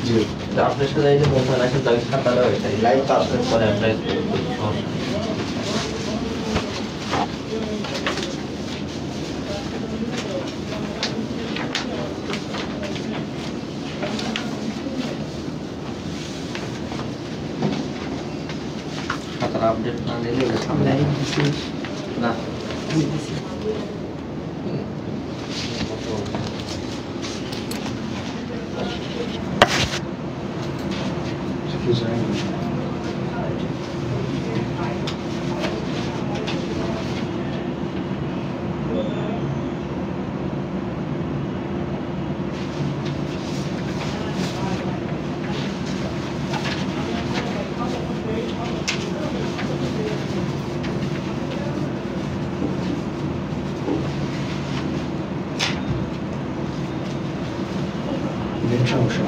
জি আপনার সাথে এই যে বলছেন আসলে আমি খাতাটা ওইটাই লাইভ তো আপনার পরে অ্যাপ্লাই করব সমস্যা নেই। খাতাটা আপডেট না দিলে সামনে না সমস্যা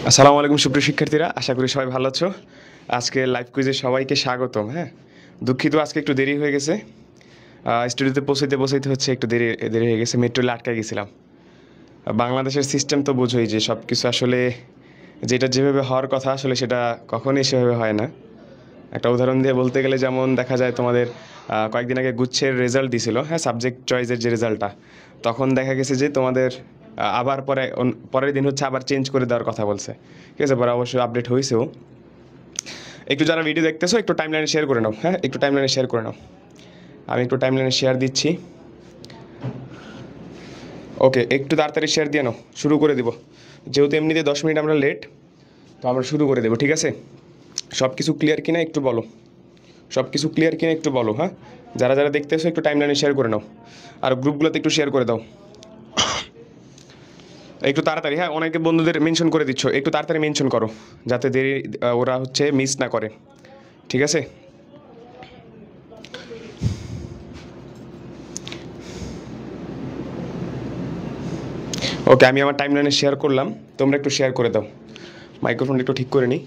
আসসালামু আলাইকুম সুপ্রিয় শিক্ষার্থীরা, আশা করি সবাই ভালো আছো। আজকে লাইভ কুইজে সবাইকে স্বাগতম। হ্যাঁ, দুঃখিত আজকে একটু দেরি হয়ে গেছে, স্টুডিওতে পৌঁছাইতে হচ্ছে একটু দেরি দেরি হয়ে গেছে, মেট্রোলে আটকায় গেছিলাম। বাংলাদেশের সিস্টেম তো বোঝোই যে সব কিছু আসলে যেটা যেভাবে হওয়ার কথা আসলে সেটা কখনোই সেভাবে হয় না। একটা উদাহরণ দিয়ে বলতে গেলে যেমন দেখা যায় তোমাদের কয়েকদিন আগে গুচ্ছের রেজাল্ট দিছিল, হ্যাঁ, সাবজেক্ট চয়েসের যে রেজাল্টটা, তখন দেখা গেছে যে তোমাদের আবার পরের দিন হচ্ছে আবার চেঞ্জ করে দেওয়ার কথা বলছে। ঠিক আছে, পরে অবশ্যই আপডেট হয়েছেও। একটু যারা ভিডিও দেখতেছো একটু টাইমলাইনে শেয়ার করে নাও। হ্যাঁ, একটু টাইমলাইনে শেয়ার করে নাও। আমি একটু টাইমলাইনে শেয়ার দিচ্ছি। ওকে, একটু তাড়াতাড়ি শেয়ার দিয়ে নাও, শুরু করে দিব। যেহেতু এমনিতে 10 মিনিট আমরা লেট, তো আমরা শুরু করে দেবো। ঠিক আছে, সব কিছু ক্লিয়ার কিনা একটু বলো, সব কিছু ক্লিয়ার কিনা একটু বলো। হ্যাঁ, যারা যারা দেখতেছো একটু টাইমলাইনে শেয়ার করে নাও, আর গ্রুপগুলোতে একটু শেয়ার করে দাও একটু তাড়াতাড়ি। হ্যাঁ, অনেকে বন্ধুদের মেনশন করে দিচ্ছ, একটু তাড়াতাড়ি মেনশন করো যাতে দেরি ওরা হচ্ছে মিস না করে। ঠিক আছে, ওকে, আমি আমার টাইমলাইনে শেয়ার করলাম, তোমরা একটু শেয়ার করে দাও। মাইক্রোফোনটা একটু ঠিক করে নিই।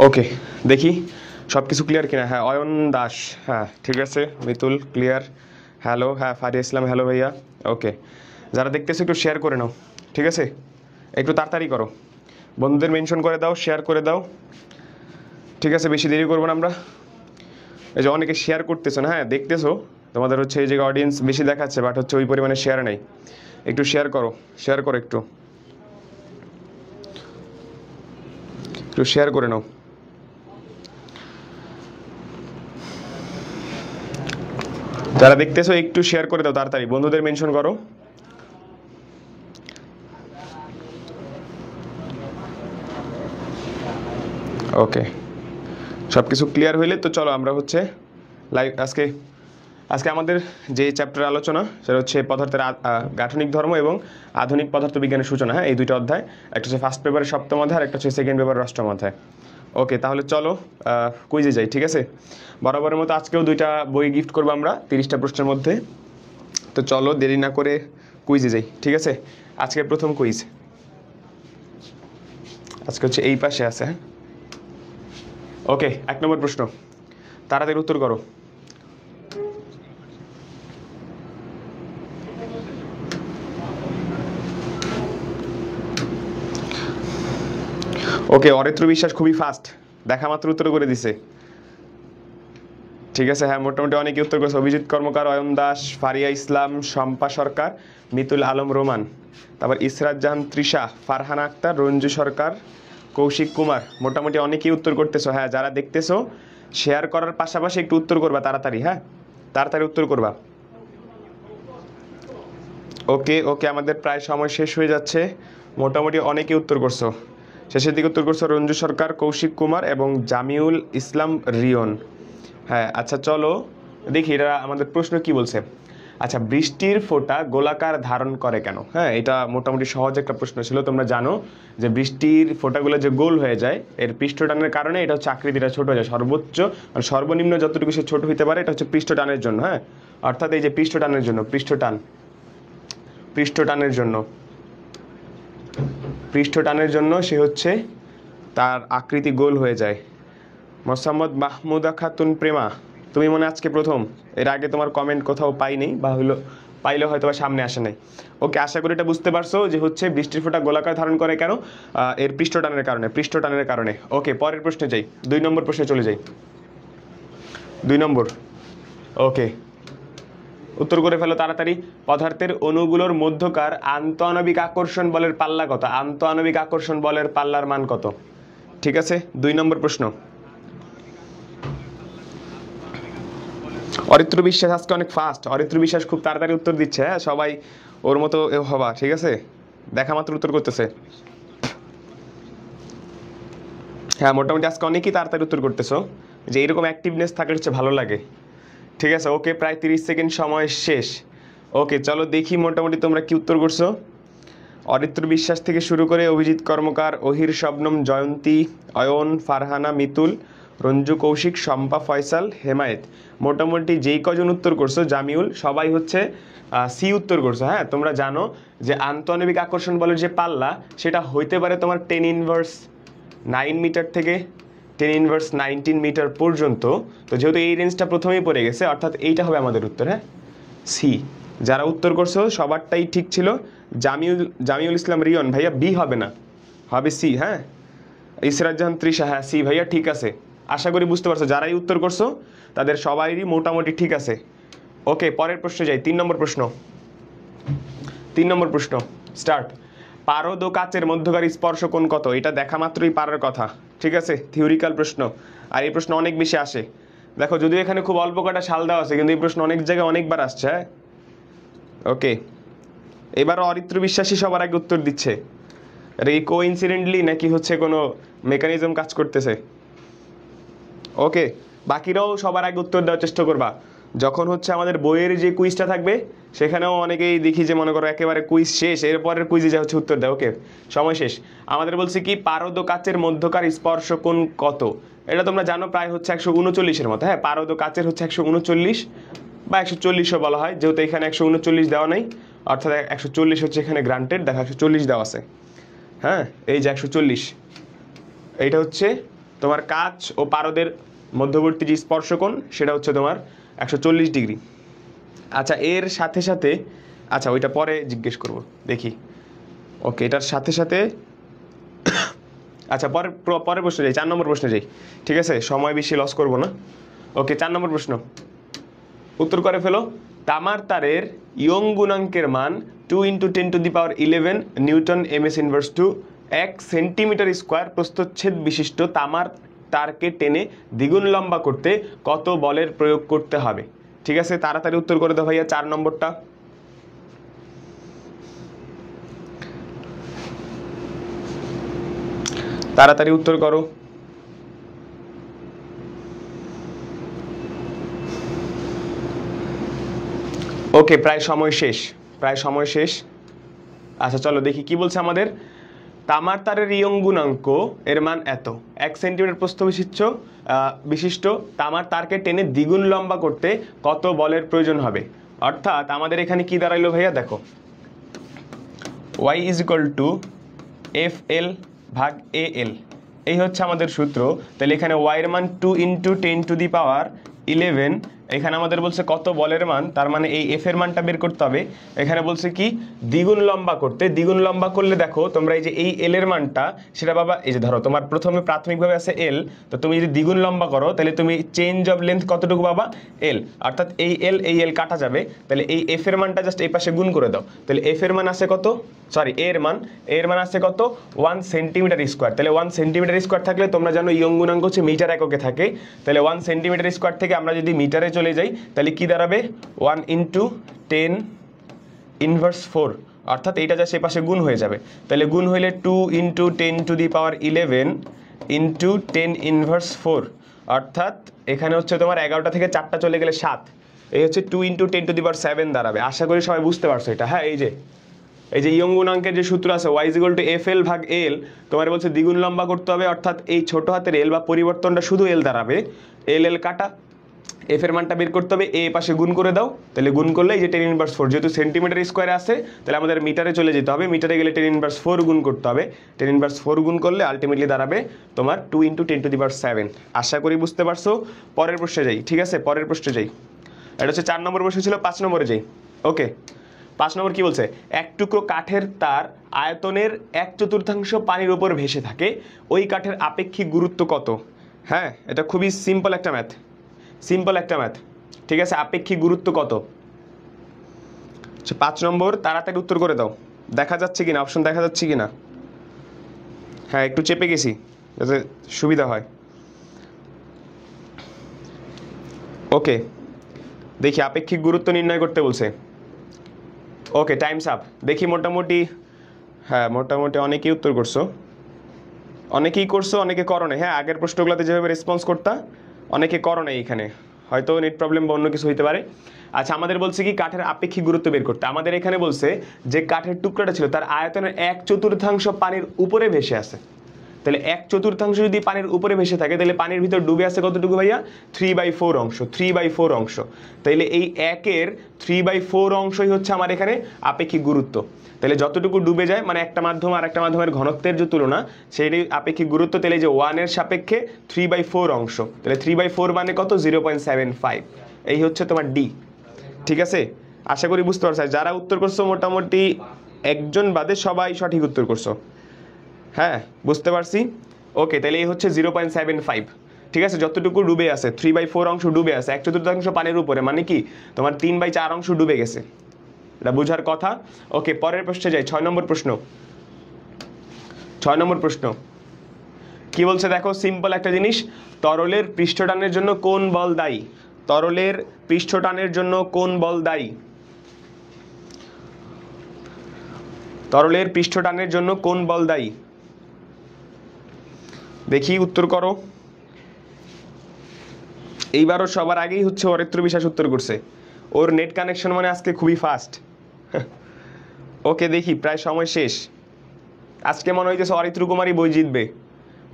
ওকে, দেখি সব কিছু ক্লিয়ার কিনা। হ্যাঁ, অয়ন দাস, হ্যাঁ ঠিক আছে। Mitul clear, hello. হ্যাঁ, ফারিয়া ইসলাম, হ্যালো ভাইয়া। ওকে, যারা দেখতেছো একটু শেয়ার করে নাও। ঠিক আছে, একটু তাড়াতাড়ি করো, বন্ধুদের মেনশন করে দাও, শেয়ার করে দাও। ঠিক আছে, বেশি দেরি করবো না আমরা। এই যে অনেকে শেয়ার করতেছো না, হ্যাঁ দেখতেছো, তোমাদের হচ্ছে এই জায়গায় অডিয়েন্স বেশি দেখাচ্ছে, বাট হচ্ছে ওই পরিমাণে শেয়ার নেই। একটু শেয়ার করো, শেয়ার করো, একটু একটু শেয়ার করে নাও। যারা দেখতেছো একটু শেয়ার করে দাও তাড়াতাড়ি, বন্ধুদের মেনশন করো। ওকে, সব কিছু ক্লিয়ার হইলে তো চলো আমরা হচ্ছে লাইভ। আজকে আজকে আমাদের যে চ্যাপ্টার আলোচনা সেটা হচ্ছে পদার্থের গাঠনিক ধর্ম এবং আধুনিক পদার্থবিজ্ঞানের সূচনা। হ্যাঁ, এই দুইটা অধ্যায়, একটা হচ্ছে ফার্স্ট পেপারের 7ম অধ্যায়, আর একটা হচ্ছে সেকেন্ড পেপারের 8ম অধ্যায়। ওকে, তাহলে চলো কুইজে যাই। ঠিক আছে, বরাবরের মতো আজকেও 2টা বই গিফট করবো আমরা 30টা প্রশ্নের মধ্যে। তো চলো দেরি না করে কুইজে যাই। ঠিক আছে, আজকে প্রথম কুইজ আজকে হচ্ছে এই পাশে আছে। হ্যাঁ, ওকে, 1 নম্বর প্রশ্ন, তাড়াতাড়ি উত্তর করো। ওকে, অরিত্র বিশ্বাস খুবই ফাস্ট, দেখা মাত্র উত্তর করে দিছে। ঠিক আছে, হ্যাঁ মোটামুটি অনেকে উত্তর করেছে। অভিজিৎ কর্মকার, অয়ন দাস, ফারিয়া ইসলাম, শম্পা সরকার, মিতুল আলম রোমান, তারপর ইসরাত জাহান তৃষা, ফারহানা আক্তার, রঞ্জু সরকার, কৌশিক কুমার, মোটামুটি অনেকেই উত্তর করতেছো। হ্যাঁ, যারা দেখতেছো শেয়ার করার পাশাপাশি একটু উত্তর করবা তাড়াতাড়ি। হ্যাঁ, তাড়াতাড়ি উত্তর করবা। ওকে ওকে, আমাদের প্রায় সময় শেষ হয়ে যাচ্ছে, মোটামুটি অনেকে উত্তর করছো। শেষের দিকে উত্তর করছো রঞ্জু সরকার, কৌশিক কুমার এবং জামিউল ইসলাম রিয়ন। হ্যাঁ, আচ্ছা চলো দেখি এরা আমাদের প্রশ্ন কি বলছে। আচ্ছা, বৃষ্টির ফোঁটা গোলাকার ধারণ করে কেন? হ্যাঁ, এটা মোটামুটি সহজ একটা প্রশ্ন ছিল। তোমরা জানো যে বৃষ্টির ফোঁটাগুলো যে গোল হয়ে যায় এর পৃষ্ঠটানের কারণে এটা হচ্ছে আকৃতিটা ছোট হয়ে যায়। সর্বোচ্চ মানে সর্বনিম্ন যতটুকু সে ছোট হতে পারে এটা হচ্ছে পৃষ্ঠটানের জন্য। হ্যাঁ, অর্থাৎ এই যে পৃষ্ঠটানের জন্য, পৃষ্ঠটানের জন্য সে হচ্ছে তার আকৃতি গোল হয়ে যায়। মোসাম্মদ মাহমুদা খাতুন প্রেমা, তুমি মনে আজকে প্রথম, এর আগে তোমার কমেন্ট কোথাও পাইনি, বা পাইলে হয়তো বা সামনে আসে নাই। ওকে, আশা করি এটা বুঝতে পারছো যে হচ্ছে বৃষ্টির ফোঁটা গোলাকার ধারণ করে কেন? এর পৃষ্ঠটানের কারণে। ওকে, পরের প্রশ্নে যাই, 2 নম্বর প্রশ্নে চলে যাই। 2 নম্বর, ওকে, উত্তর করে ফেলো তাড়াতাড়ি। পদার্থের অণুগুলোর মধ্যকার আন্তঃআণবিক আকর্ষণ বলের পাল্লা কত? আন্তঃআণবিক আকর্ষণ বলের পাল্লার মান কত? ঠিক আছে, 2 নম্বর প্রশ্ন। অরিত্র বিশ্বাস আজকে অনেক ফাস্ট, অরিত্র বিশ্বাস খুব তাড়াতাড়ি উত্তর দিচ্ছে। হ্যাঁ, সবাই ওর মতো হবা, ঠিক আছে? দেখা মাত্র উত্তর করতেছে। হ্যাঁ, মোটামুটি আজকে অনেকেই তাড়াতাড়ি উত্তর করতেছো, যে এরকম অ্যাক্টিভনেস থাকলে হচ্ছে ভালো লাগে। ঠিক আছে, ওকে, প্রায় 30 সেকেন্ড সময় শেষ। ওকে, চলো দেখি মোটামুটি তোমরা কি উত্তর করছো। অরিত্র বিশ্বাস থেকে শুরু করে অভিজিৎ কর্মকার, অহির শবনম, জয়ন্তী, অয়ন, ফারহানা, মিতুল, রঞ্জু কৌশিক, শম্পা, ফয়সাল, হেমায়েত, মোটামুটি যেই কজন উত্তর করছো, জামিউল, সবাই হচ্ছে সি উত্তর করছো। হ্যাঁ, তোমরা জানো যে আন্তঃআণবিক আকর্ষণ বলের যে পাল্লা সেটা হইতে পারে তোমার 10⁻9 মিটার থেকে 10⁻19 মিটার পর্যন্ত। তো যেহেতু এই রেঞ্জটা প্রথমেই পড়ে গেছে, অর্থাৎ এইটা হবে আমাদের উত্তর। হ্যাঁ, সি। যারা উত্তর করছো সবারটাই ঠিক ছিল। জামিউল ইসলাম রিয়ন ভাইয়া বি হবে না, হবে সি। হ্যাঁ, ইসরাত জাহান তৃষা, হ্যাঁ সি ভাইয়া ঠিক আছে। আশা করি বুঝতে পারছো, যারাই উত্তর করছো তাদের সবারই মোটামুটি ঠিক আছে। ওকে, পরের প্রশ্নে যাই। 3 নম্বর প্রশ্ন। 3 নম্বর প্রশ্ন স্টার্ট। পারদ ও কাচের মধ্যকার স্পর্শ কোণ কত? এটা দেখা মাত্রই পারার কথা, ঠিক আছে? থিওরিক্যাল প্রশ্ন, আর এই প্রশ্ন অনেক বেশি আসে। দেখো, যদিও এখানে খুব অল্প কটা সাল দেওয়া আছে, কিন্তু এই প্রশ্ন অনেক জায়গায় অনেকবার আসছে। হ্যাঁ, ওকে, এবার অরিত্র বিশ্বাসী সবার আগে উত্তর দিচ্ছে। আর এই কোইন্সিডেন্টলি নাকি হচ্ছে কোনো মেকানিজম কাজ করতেছে? ওকে, বাকিরাও সবার আগে উত্তর দেওয়ার চেষ্টা করবা। যখন হচ্ছে আমাদের বইয়ের যে কুইজটা থাকবে সেখানেও অনেকেই দেখি যে মনে করো একেবারে কুইজ শেষ, এরপরের কুইজে যা হচ্ছে উত্তর দেয়। ওকে, সময় শেষ। আমাদের বলছি কি, পারদ ও কাচের মধ্যকার স্পর্শ কোণ কত? এটা তোমরা জানো প্রায় হচ্ছে 139-এর মতো। হ্যাঁ, পারদ ও কাচের হচ্ছে 139 বা 140ও বলা হয়, যেহেতু এখানে 139 দেওয়া নাই, অর্থাৎ 140 হচ্ছে এখানে গ্রান্টেড। দেখো, 140 দেওয়া আছে। হ্যাঁ, এই যে 140, এইটা হচ্ছে তোমার কাচ ও পারদের মধ্যবর্তী যে স্পর্শকোণ, সেটা হচ্ছে তোমার 140 ডিগ্রি। আচ্ছা, এর সাথে সাথে, আচ্ছা ওইটা পরে জিজ্ঞেস করব, দেখি। ওকে, এটার সাথে সাথে আচ্ছা পরের প্রশ্নে যাই, 4 নম্বর প্রশ্নে যাই, ঠিক আছে? সময় বেশি লস করব না। ওকে, 4 নম্বর প্রশ্ন, উত্তর করে ফেলো। তামার তারের ইয়ং গুণাঙ্কের মান 2 × 10⁻11 newton ms inverse two 1 centimetre square প্রস্থচ্ছেদ বিশিষ্ট তামার তারকে টেনে দ্বিগুণ লম্বা করতে কত বলের প্রয়োগ করতে হবে? ঠিক আছে, তাড়াতাড়ি উত্তর করে দাও ভাইয়া 4 নম্বরটা। তাড়াতাড়ি উত্তর করো। ওকে, প্রায় সময় শেষ। আচ্ছা, চলো দেখি কি বলছে আমাদের। তামার তারের ইয়ং গুণাঙ্ক এর মান এত, 1 সেন্টিমিটার প্রস্থ বিশিষ্ট তামার তারকে টেনে দ্বিগুণ লম্বা করতে কত বলের প্রয়োজন হবে? অর্থাৎ আমাদের এখানে কি দাঁড়াইলো ভাইয়া, দেখো, y = FL ভাগ AL, এই হচ্ছে আমাদের সূত্র। তাহলে এখানে y এর মান 2 × 10⁻11, এখানে আমাদের বলছে কত বলের মান, তার মানে এই f এর মানটা বের করতে হবে। এখানে বলছে কি, দ্বিগুণ লম্বা করতে। দ্বিগুণ লম্বা করলে দেখো তোমরা এই যে এই l এর মানটা, সেটা বাবা, এই যে ধরো তোমার প্রথমে প্রাথমিকভাবে আছে l, তো তুমি যদি দ্বিগুণ লম্বা করো তাহলে তুমি চেঞ্জ অফ লেন্থ কতটুকু পাবা, l, অর্থাৎ এই l কাটা যাবে। তাহলে এই f এর মানটা জাস্ট এই পাশে গুণ করে দাও। তাহলে f এর মান আছে কত, সরি a এর মান আছে কত, 1 সেন্টিমিটার স্কোয়ার। তাহলে 1 সেন্টিমিটার স্কোয়ার থাকলে তোমরা জানো ইয়ং গুণাঙ্ক হচ্ছে মিটার এককে থাকে। তাহলে 1 সেন্টিমিটার স্কোয়ার থেকে আমরা যদি মিটারে চলে যাই তাহলে কি দাঁড়াবে, 1 × 10⁻4, অর্থাৎ এইটা যা সে পাশে গুণ হয়ে যাবে। তাহলে গুণ হইলে 2 × 10⁻11 × 10⁻4, অর্থাৎ এখানে হচ্ছে তোমার 11টা থেকে 4টা চলে গেলে 7, এই হচ্ছে 2 × 10⁷ দাঁড়াবে। আশা করি সবাই বুঝতে পারছো এটা। হ্যাঁ, এই যে ইয়ং গুণাঙ্কের যে সূত্র আছে y = FL/L, তোমার বলছে দ্বিগুণ লম্বা করতে হবে, অর্থাৎ এই ছোট হাতের এল বা পরিবর্তনটা শুধু এল দাঁড়াবে, এল কাটা, এফ এর মানটা বের করতে হবে, এ পাশে গুণ করে দাও, তাহলে গুণ করলে এই যে 10⁻⁴, যেহেতু সেন্টিমিটার স্কোয়ারে আছে তাহলে আমাদের মিটারে চলে যেতে হবে, মিটারে গেলে 10⁻⁴ গুণ করতে হবে, 10⁻⁴ গুণ করলে আলটিমেটলি দাঁড়াবে তোমার 2 × 10⁷। আশা করি বুঝতে পারছো। পরের প্রশ্নে যাই, ঠিক আছে, পরের প্রশ্নে যাই। এটা হচ্ছে 4 নম্বর প্রশ্ন ছিল, 5 নম্বরে যাই। ওকে, 5 নম্বর কি বলছে, এক টুকরো কাঠের তার আয়তনের 1/4 পানির উপর ভেসে থাকে, ওই কাঠের আপেক্ষিক গুরুত্ব কত? হ্যাঁ, এটা খুবই সিম্পল একটা ম্যাথ, ঠিক আছে। আপেক্ষিক গুরুত্ব কত? 5 নম্বর, তাড়াতাড়ি উত্তর করে দাও। দেখা যাচ্ছে কিনা, অপশন দেখা যাচ্ছে কিনা? হ্যাঁ, একটু চেপে গেছি যাতে সুবিধা হয়। ওকে, দেখি আপেক্ষিক গুরুত্ব নির্ণয় করতে বলছে। ওকে, টাইমস আপ। দেখি মোটামুটি, হ্যাঁ মোটামুটি অনেকেই উত্তর করছো, অনেকে করো নাই। হ্যাঁ, আগের প্রশ্নগুলোতে যেভাবে রেসপন্স করতা অনেকে করো নাই, এখানে হয়তো নেট প্রবলেম বা অন্য কিছু হইতে পারে। আচ্ছা, আমাদের বলছে কি কাঠের আপেক্ষিক গুরুত্ব বের করতে। আমাদের এখানে বলছে যে কাঠের টুকরাটা ছিল তার আয়তনের 1/4 পানির উপরে ভেসে আছে, তাহলে 1/4 যদি পানির উপরে ভেসে থাকে তাহলে পানির ভিতর ডুবে আছে কতটুকু ভাইয়া? 3/4 অংশ, 3/4 অংশ। তাইলে এই 1-এর 3/4 অংশই হচ্ছে আমার এখানে আপেক্ষিক গুরুত্ব। তাহলে যতটুকু ডুবে যায়, মানে একটা মাধ্যম আর একটা মাধ্যমের ঘনত্বের যে তুলনা, সেটাই আপেক্ষিক গুরুত্ব। তাহলে যে 1-এর সাপেক্ষে 3/4 অংশ, তাহলে 3/4 মানে কত? 0.75। এই হচ্ছে তোমার ডি, ঠিক আছে। আশা করি বুঝতে পারছো। যারা উত্তর করছো মোটামুটি একজন বাদে সবাই সঠিক উত্তর করছো। হ্যাঁ, বুঝতে পারছি। ওকে, তাহলে এই হচ্ছে 0.75, ঠিক আছে। যতটুকু ডুবে আছে, 3/4 অংশ ডুবে আছে, 1/4 পানির উপরে, মানে কি তোমার 3/4 অংশ ডুবে গেছে, এটা বুঝার কথা। ওকে, পরের প্রশ্নে যাই। 6 নম্বর প্রশ্ন, 6 নম্বর প্রশ্ন কি বলছে দেখো, সিম্পল একটা জিনিস। তরলের পৃষ্ঠটানের জন্য কোন বল দায়ী? তরলের পৃষ্ঠটানের জন্য কোন বল দায়ী? তরলের পৃষ্ঠটানের জন্য কোন বল দায়ী? দেখি উত্তর করো। এইবারও সবার আগেই হচ্ছে অরিত্র বিশ্বাস উত্তর করছে। ওর নেট কানেকশন মানে আজকে খুবই ফাস্ট। ওকে, দেখি প্রায় সময় শেষ। আজকে মনে হইতেছে অরিত্র কুমারী বই জিতবে,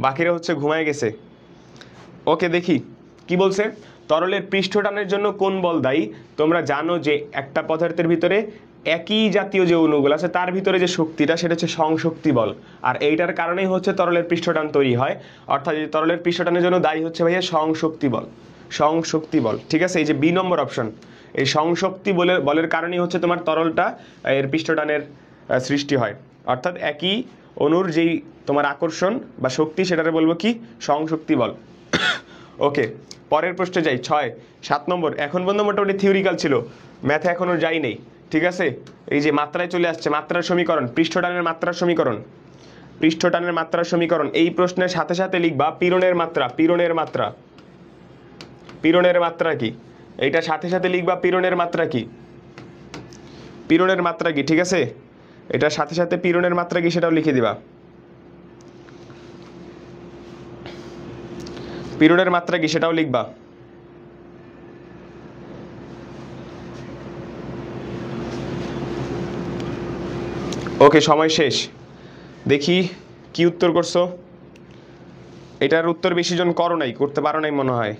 বাকিরা হচ্ছে ঘুমায় গেছে। ওকে, দেখি কি বলছে। তরলের পৃষ্ঠটানের জন্য কোন বল দায়ী? তোমরা জানো যে একটা পদার্থের ভিতরে একই জাতীয় যে অণুগুলো আছে তার ভিতরে যে শক্তিটা, সেটা হচ্ছে সংশক্তি বল। আর এইটার কারণেই হচ্ছে তরলের পৃষ্ঠটান তৈরি হয়। অর্থাৎ এই তরলের পৃষ্ঠটানের জন্য দায়ী হচ্ছে ভাইয়া সংশক্তি বল, সংশক্তি বল, ঠিক আছে। এই যে বি নম্বর অপশন, এই সংশক্তি বলের কারণেই হচ্ছে তোমার তরলটা এর পৃষ্ঠটানের সৃষ্টি হয়। অর্থাৎ একই অণুর যেই তোমার আকর্ষণ বা শক্তি, সেটারে বলবো কি? সংশক্তি বল। ওকে, পরের প্রশ্নে যাই। 7 নম্বর। এখন পর্যন্ত মোটামুটি থিওরিক্যাল ছিল, ম্যাথে এখনো যাই নেই, ঠিক আছে। এই যে মাত্রায় চলে আসছে, মাত্রার সমীকরণ, পৃষ্ঠটানের মাত্রার সমীকরণ, পৃষ্ঠটানের মাত্রার সমীকরণ। এই প্রশ্নের সাথে সাথে লিখবা পীড়নের মাত্রা, পীড়নের মাত্রা, পীড়নের মাত্রা কি? এইটা সাথে সাথে লিখবা পীড়নের মাত্রা কি, পীড়নের মাত্রা কি, ঠিক আছে। এটার সাথে সাথে পীড়নের মাত্রা কি সেটাও লিখে দিবা। পীড়নের মাত্রা কি সেটাও লিখবা। ওকে, সময় শেষ। দেখি কি উত্তর করছো। এটার উত্তর বেশি জন করো নাই, করতে পারো নাই মনে হয়।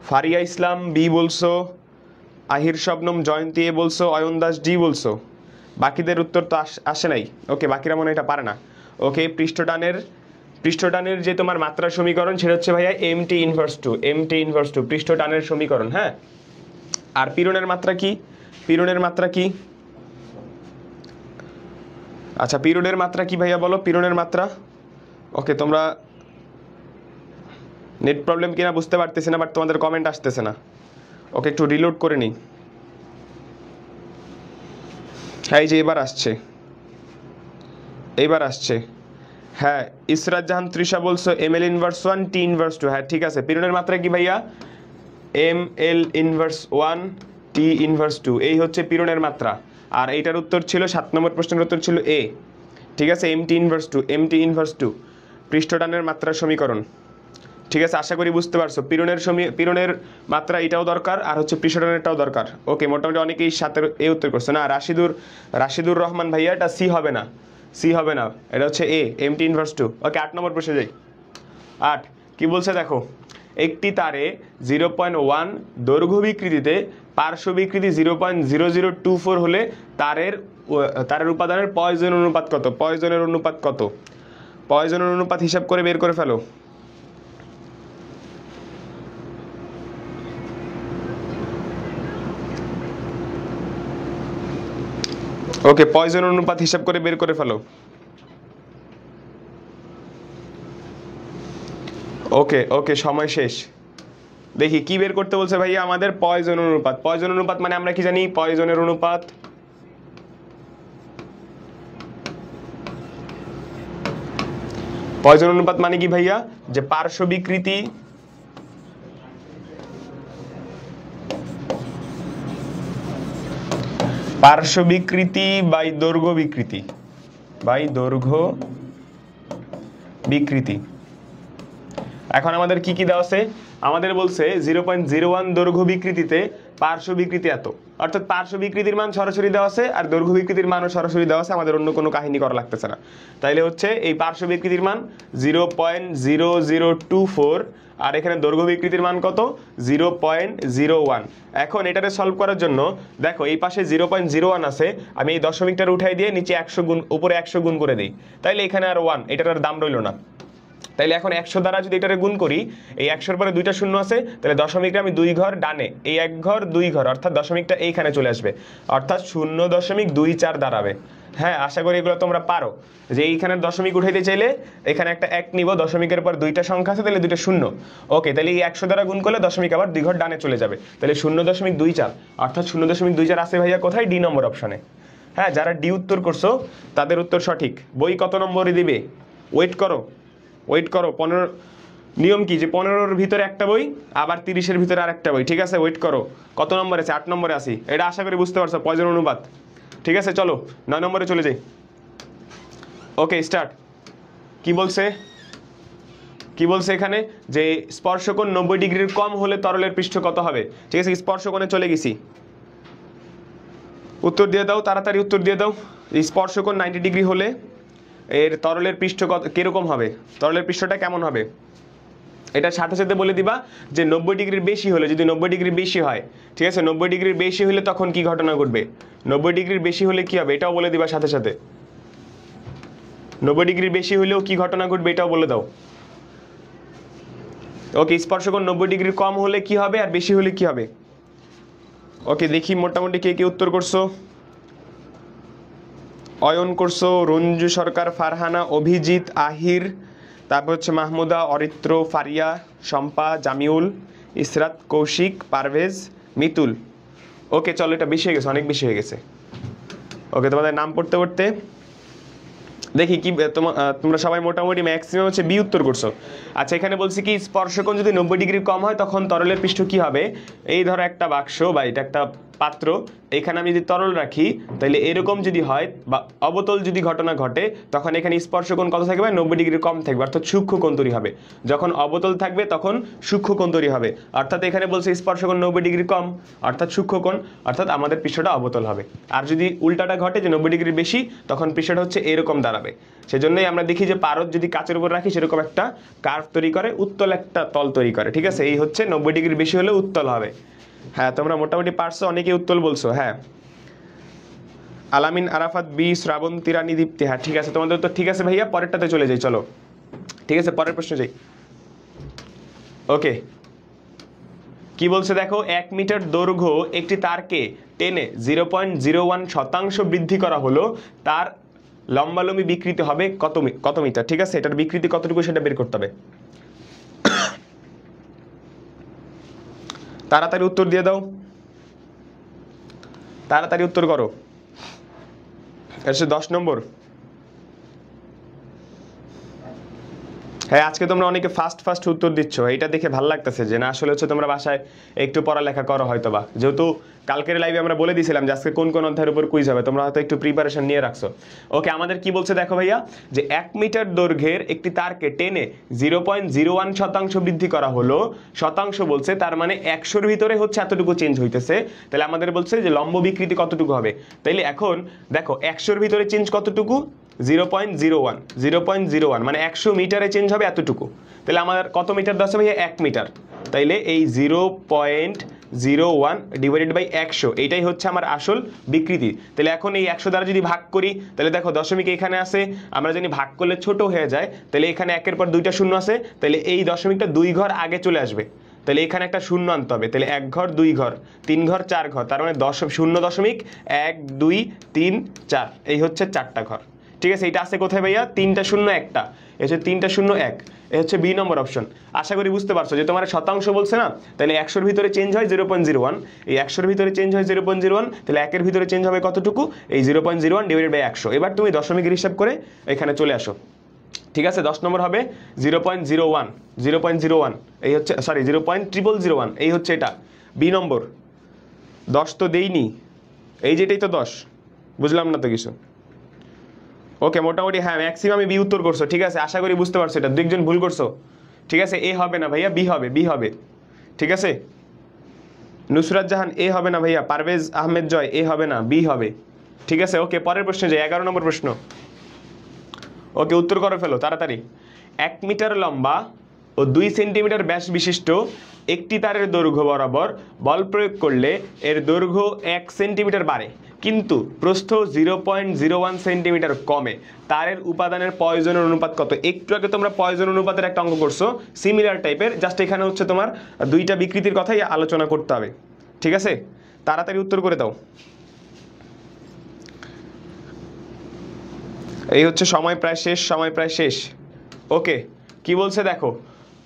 ফারিয়া ইসলাম বি বলছো, আহির শবনম জয়ন্তী এ বলছো, অয়ন দাস ডি বলছো। বাকিদের উত্তর তো আসে নাই। ওকে, বাকিরা মনে হয় এটা পারে না। ওকে, পৃষ্ঠটানের যে তোমার মাত্রা সমীকরণ, সেটা হচ্ছে ভাইয়া MT−2, পৃষ্ঠটানের সমীকরণ। হ্যাঁ, আর পীড়নের মাত্রা কি? পীড়নের মাত্রা কি? আচ্ছা, পীড়নের মাত্রা কি ভাইয়া বলো, পীড়নের মাত্রা। ওকে, তোমরা নেট প্রবলেম কিনা বুঝতে পারতেছি না, বাট তোমাদের কমেন্ট আসতেছে না। ওকে, একটু রিলোড করে নিই। হ্যাঁ, এই যে এবার আসছে, এইবার আসছে। হ্যাঁ, ইসরাত জাহান তৃষা বলছো ml−1 T−2। হ্যাঁ, ঠিক আছে। পীড়নের মাত্রা কি ভাইয়া? ml−1 T−2, এই হচ্ছে পীড়নের মাত্রা। আর এইটার উত্তর ছিল 7 নম্বর প্রশ্নের উত্তর ছিল এ, ঠিক আছে। MT−2, পৃষ্ঠটানের মাত্রার সমীকরণ। ঠিক আছে, আশা করি বুঝতে পারছো। পীড়নের মাত্রা এটাও দরকার, আর হচ্ছে পৃষ্ঠটানেরটাও দরকার। ওকে, মোটামুটি অনেকেই সাথে এই উত্তর করছে না। রাশিদুর রহমান ভাইয়া, এটা সি হবে না, সি হবে না, এটা হচ্ছে এ, এমটি ইনভার্স 2। ওকে, 8 নম্বর প্রশ্নে যাই। 8 কি বলছে দেখো, একটি তারে 0.1 দৈর্ঘ্য বিকৃতিতে পার্শ্ব বিকৃতি 0.0024 হলে তারের উপাদানের পয়জনের অনুপাত কত? পয়জনের অনুপাত কত? পয়জনের অনুপাত হিসাব করে বের করে ফেলো। ওকে, পয়জন অনুপাত হিসাব করে বের করে ফেলো। ওকে ওকে, সময় শেষ। দেখি কি বের করতে বলছে ভাইয়া আমাদের, পয়জন অনুপাত। পয়জন অনুপাত মানে আমরা কি জানি? পয়জনের অনুপাত পয়জন অনুপাত মানে কি ভাইয়া? যে পার্শ্ব বিকৃতি বাই দৈর্ঘ্য বিকৃতি, এখন আমাদের কি কি দেওয়া আছে? আমাদের বলছে 0.01 দৈর্ঘ্য বিকৃতিতে পার্শ্ব বিকৃতি এত, অর্থাৎ পার্শ্ব বিকৃতির মান সরাসরি দেওয়া আছে আর দৈর্ঘ্য বিকৃতির মানও সরাসরি দেওয়া আছে, আমাদের অন্য কোনো কাহিনী করা লাগতেছে না। তাইলে হচ্ছে এই পার্শ্ব বিকৃতির মান 0.0024 আর এখানে দৈর্ঘ্য বিকৃতির মান কত? 0.01। এখন এটারে সলভ করার জন্য দেখো এই পাশে 0.01 আছে, আমি এই দশমিকটার উঠাই দিয়ে নিচে 100 গুণ, উপরে 100 গুণ করে দিই, তাইলে এখানে আর 1, এটার আর দাম রইল না। তাইলে এখন 100 দ্বারা যদি এটারে গুণ করি, এই 100-র পরে 2টা শূন্য আছে, তাহলে দশমিকটা আমি 2 ঘর ডানে, এই 1 ঘর 2 ঘর, অর্থাৎ দশমিকটা এইখানে চলে আসবে, অর্থাৎ 0.24 দাঁড়াবে। হ্যাঁ, আশা করি এগুলো তোমরা পারো। যে এইখানে দশমিক উঠাইতে চাইলে এখানে একটা 1 নিব, দশমিকের পর 2টা সংখ্যা আছে, তাহলে 2টা শূন্য। ওকে, তাহলে এই 100 দ্বারা গুণ করলে দশমিক আবার 2 ঘর ডানে চলে যাবে, তাহলে 0.24, অর্থাৎ 0.24 আছে ভাইয়া কোথায়? ডি নম্বর অপশনে। হ্যাঁ, যারা ডি উত্তর করছো তাদের উত্তর সঠিক। বই কত নম্বরে দিবে? ওয়েট করো। 15 নিয়ম কি? যে 15-র ভিতরে একটা বই, আবার 30-এর ভিতরে আর একটা বই। ঠিক আছে, ওয়েট করো। কত নম্বরে আছে? 8 নম্বরে আছি। এটা আশা করি বুঝতে পারছো, পয়জন অনুপাত। ঠিক আছে, চলো 9 নম্বরে চলে যাই। ওকে, স্টার্ট। কি বলছে এখানে? যে স্পর্শকোণ 90 ডিগ্রির কম হলে তরলের পৃষ্ঠ কত হবে? ঠিক আছে, স্পর্শকোণে চলে গেছি। উত্তর দিয়ে দাও, তাড়াতাড়ি উত্তর দিয়ে দাও। স্পর্শকোণ 90 ডিগ্রি হলে এর তরলের পৃষ্ঠ কিরকম হবে? তরলের পৃষ্ঠটা কেমন হবে? এটা সাথে সাথে বলে দিবা যে 90 ডিগ্রির বেশি হলে, যদি 90 ডিগ্রি বেশি হয়, ঠিক আছে, 90 ডিগ্রির বেশি হলে তখন কি ঘটনা ঘটবে? 90 ডিগ্রির বেশি হলে কি হবে এটাও বলে দিবা সাথে সাথে। 90 ডিগ্রির বেশি হলেও কি ঘটনা ঘটবে এটাও বলে দাও। ওকে, স্পর্শকোণ 90 ডিগ্রির কম হলে কি হবে আর বেশি হলে কি হবে? ওকে, দেখি মোটামুটি কে কে উত্তর করছো। অয়ন করছো, রঞ্জু সরকার, ফারহানা, অভিজিৎ, আহির, তারপর হচ্ছে মাহমুদা, অরিত্র, ফারিয়া, শম্পা, জামিউল, ইসরাত, কৌশিক, পারভেজ, মিতুল। ওকে, চলো, এটা বেশি হয়ে গেছে, অনেক বেশি হয়ে গেছে। ওকে, তোমাদের নাম পড়তে পড়তে দেখি কি তোমরা সবাই মোটামুটি ম্যাক্সিমাম হচ্ছে বি উত্তর করছো। আচ্ছা, এখানে বলছি কি স্পর্শকোণ যদি 90 ডিগ্রি কম হয় তখন তরলের পৃষ্ঠ কি হবে? এই ধরো একটা বাক্স বা এটা একটা পাত্র, এখানে আমি যদি তরল রাখি, তাহলে এরকম যদি হয় বা অবতল যদি ঘটনা ঘটে, তখন এখানে স্পর্শকোণ কত থাকবে? 90 ডিগ্রি কম থাকবে, অর্থাৎ সূক্ষ্ম কোণ তৈরি হবে। যখন অবতল থাকবে তখন সূক্ষ্ম কোণ তৈরি হবে, অর্থাৎ এখানে বলছে স্পর্শকোণ 90 ডিগ্রি কম, অর্থাৎ সূক্ষ্ম কোণ, অর্থাৎ আমাদের পৃষ্ঠটা অবতল হবে। আর যদি উল্টাটা ঘটে যে 90 ডিগ্রি বেশি, তখন পৃষ্ঠটা হচ্ছে এরকম দাঁড়াবে। সেজন্যই আমরা দেখি যে পারদ যদি কাচের উপর রাখি সেরকম একটা কার্ভ তৈরি করে, উত্তল একটা তল তৈরি করে। ঠিক আছে, এই হচ্ছে 90 ডিগ্রি বেশি হলে উত্তল হবে। হ্যাঁ, তোমরা মোটামুটি পারছো, অনেকে উত্তল বলছো। হ্যাঁ, আলামিন, আরাফাত, বি, শ্রাবন্তী, রানী, দীপ্তি। হ্যাঁ, ঠিক আছে, তোমাদের তো ঠিক আছে ভাইয়া। পরেরটাতে চলে যাই, চলো। ঠিক আছে, পরের প্রশ্ন যাই। ওকে, কি বলছে দেখো, 1 মিটার দৈর্ঘ্য একটি তারকে টেনে 0.01% বৃদ্ধি করা হলো, তার লম্বালম্বি বিকৃতি হবে কত মিটার? ঠিক আছে, এটার বিকৃতি কতটুকু সেটা বের করতে হবে। তাড়াতাড়ি উত্তর দিয়ে দাও, তাড়াতাড়ি উত্তর করো। এটা 10 নম্বর। হ্যাঁ, আজকে তোমরা অনেকে ফাস্ট উত্তর দিচ্ছ, এটা দেখে ভালো লাগতেছে যে না আসলে হচ্ছে তোমরা বাসায় একটু পড়ালেখা করো হয়তো বা, যেহেতু কালকের লাইভে আমরা বলে দিয়েছিলাম যে আজকে কোন কোন অধ্যায়ের উপর কুইজ হবে, তোমরা হয়তো একটু প্রিপারেশন নিয়ে রাখছো। ওকে, আমাদের কি বলছে দেখো ভাইয়া, যে 1 মিটার দৈর্ঘ্যের একটি তারকে টেনে 0.01 শতাংশ বৃদ্ধি করা হলো, শতাংশ বলছে তার মানে 100-র ভিতরে হচ্ছে এতটুকু চেঞ্জ হইতেছে, তাহলে আমাদের বলছে যে লম্ব বিকৃতি কতটুকু হবে। তাইলে এখন দেখো 100-র ভিতরে চেঞ্জ কতটুকু, 0.01 মানে 100 মিটারে চেঞ্জ হবে এতটুকু। তাহলে আমাদের কত মিটার দেওয়া আছে ভাইয়া, 1 মিটার। তাইলে এই 0.01 ডিভাইডেড বাই 100 এইটাই হচ্ছে আমার আসল বিকৃতি। তাহলে এখন এই 100 দ্বারা যদি ভাগ করি, তাহলে দেখো দশমিক এখানে আছে, আমরা জানি ভাগ করলে ছোট হয়ে যায়, তাহলে এখানে 1-এর পর 2টা শূন্য আছে, তাহলে এই দশমিকটা 2 ঘর আগে চলে আসবে, তাহলে এখানে একটা শূন্য আনতে হবে, তাহলে 1 ঘর 2 ঘর 3 ঘর 4 ঘর, তার মানে 0.123 এই হচ্ছে 4টা ঘর। ঠিক আছে, এটা আছে কোথায় ভাইয়া, 3টা শূন্য 1টা, এই হচ্ছে 3টা শূন্য 1, এই হচ্ছে বি নম্বর অপশন। আশা করি বুঝতে পারছো যে তোমার শতাংশ বলছে না, তাহলে 100-র ভিতরে চেঞ্জ হয় 0.01, এই 100-র ভিতরে চেঞ্জ হয় 0.01, তাহলে 1-এর ভিতরে চেঞ্জ হবে কতটুকু, এই 0.01 ডিভাইডেড বাই 100। এবার তুমি দশমিকের হিসাব করে এখানে চলে আসো। ঠিক আছে, 10 নম্বর হবে 0.01 এই হচ্ছে, সরি 0.0001 এই হচ্ছে এটা বি নম্বর। 10 তো দেইনি, এই যেটাই তো 10, বুঝলাম না তো কিছু। ওকে, মোটামুটি হ্যাঁ ম্যাক্সিমাম বি উত্তর করছো, ঠিক আছে, আশা করি বুঝতে পারছো, এটা দুইজন ভুল করছো। ঠিক আছে, এ হবে না ভাইয়া, বি হবে, বি হবে। ঠিক আছে, নুসরাত জাহান এ হবে না ভাইয়া, পারভেজ আহমেদ জয় এ হবে না, বি হবে। ঠিক আছে, ওকে পরের প্রশ্নে যাই, 11 নম্বর প্রশ্ন। ওকে, উত্তর করে ফেলো তাড়াতাড়ি। 1 মিটার লম্বা ও 2 সেন্টিমিটার ব্যাস বিশিষ্ট একটি তারের দৈর্ঘ্য বরাবর বল প্রয়োগ করলে এর দৈর্ঘ্য 1 সেন্টিমিটার বাড়ে, কিন্তু প্রস্থ 0.01 সেন্টিমিটার কমে, তারের উপাদানের পয়জনের অনুপাত কত? একটু আগে তোমরা পয়জন অনুপাতের একটা অঙ্ক করছো সিমিলার টাইপের, জাস্ট এখানে হচ্ছে তোমার দুইটা বিকৃতির কথাই আলোচনা করতে হবে। ঠিক আছে, তাড়াতাড়ি উত্তর করে দাও। এই হচ্ছে সময় প্রায় শেষ। ওকে, কি বলছে দেখো,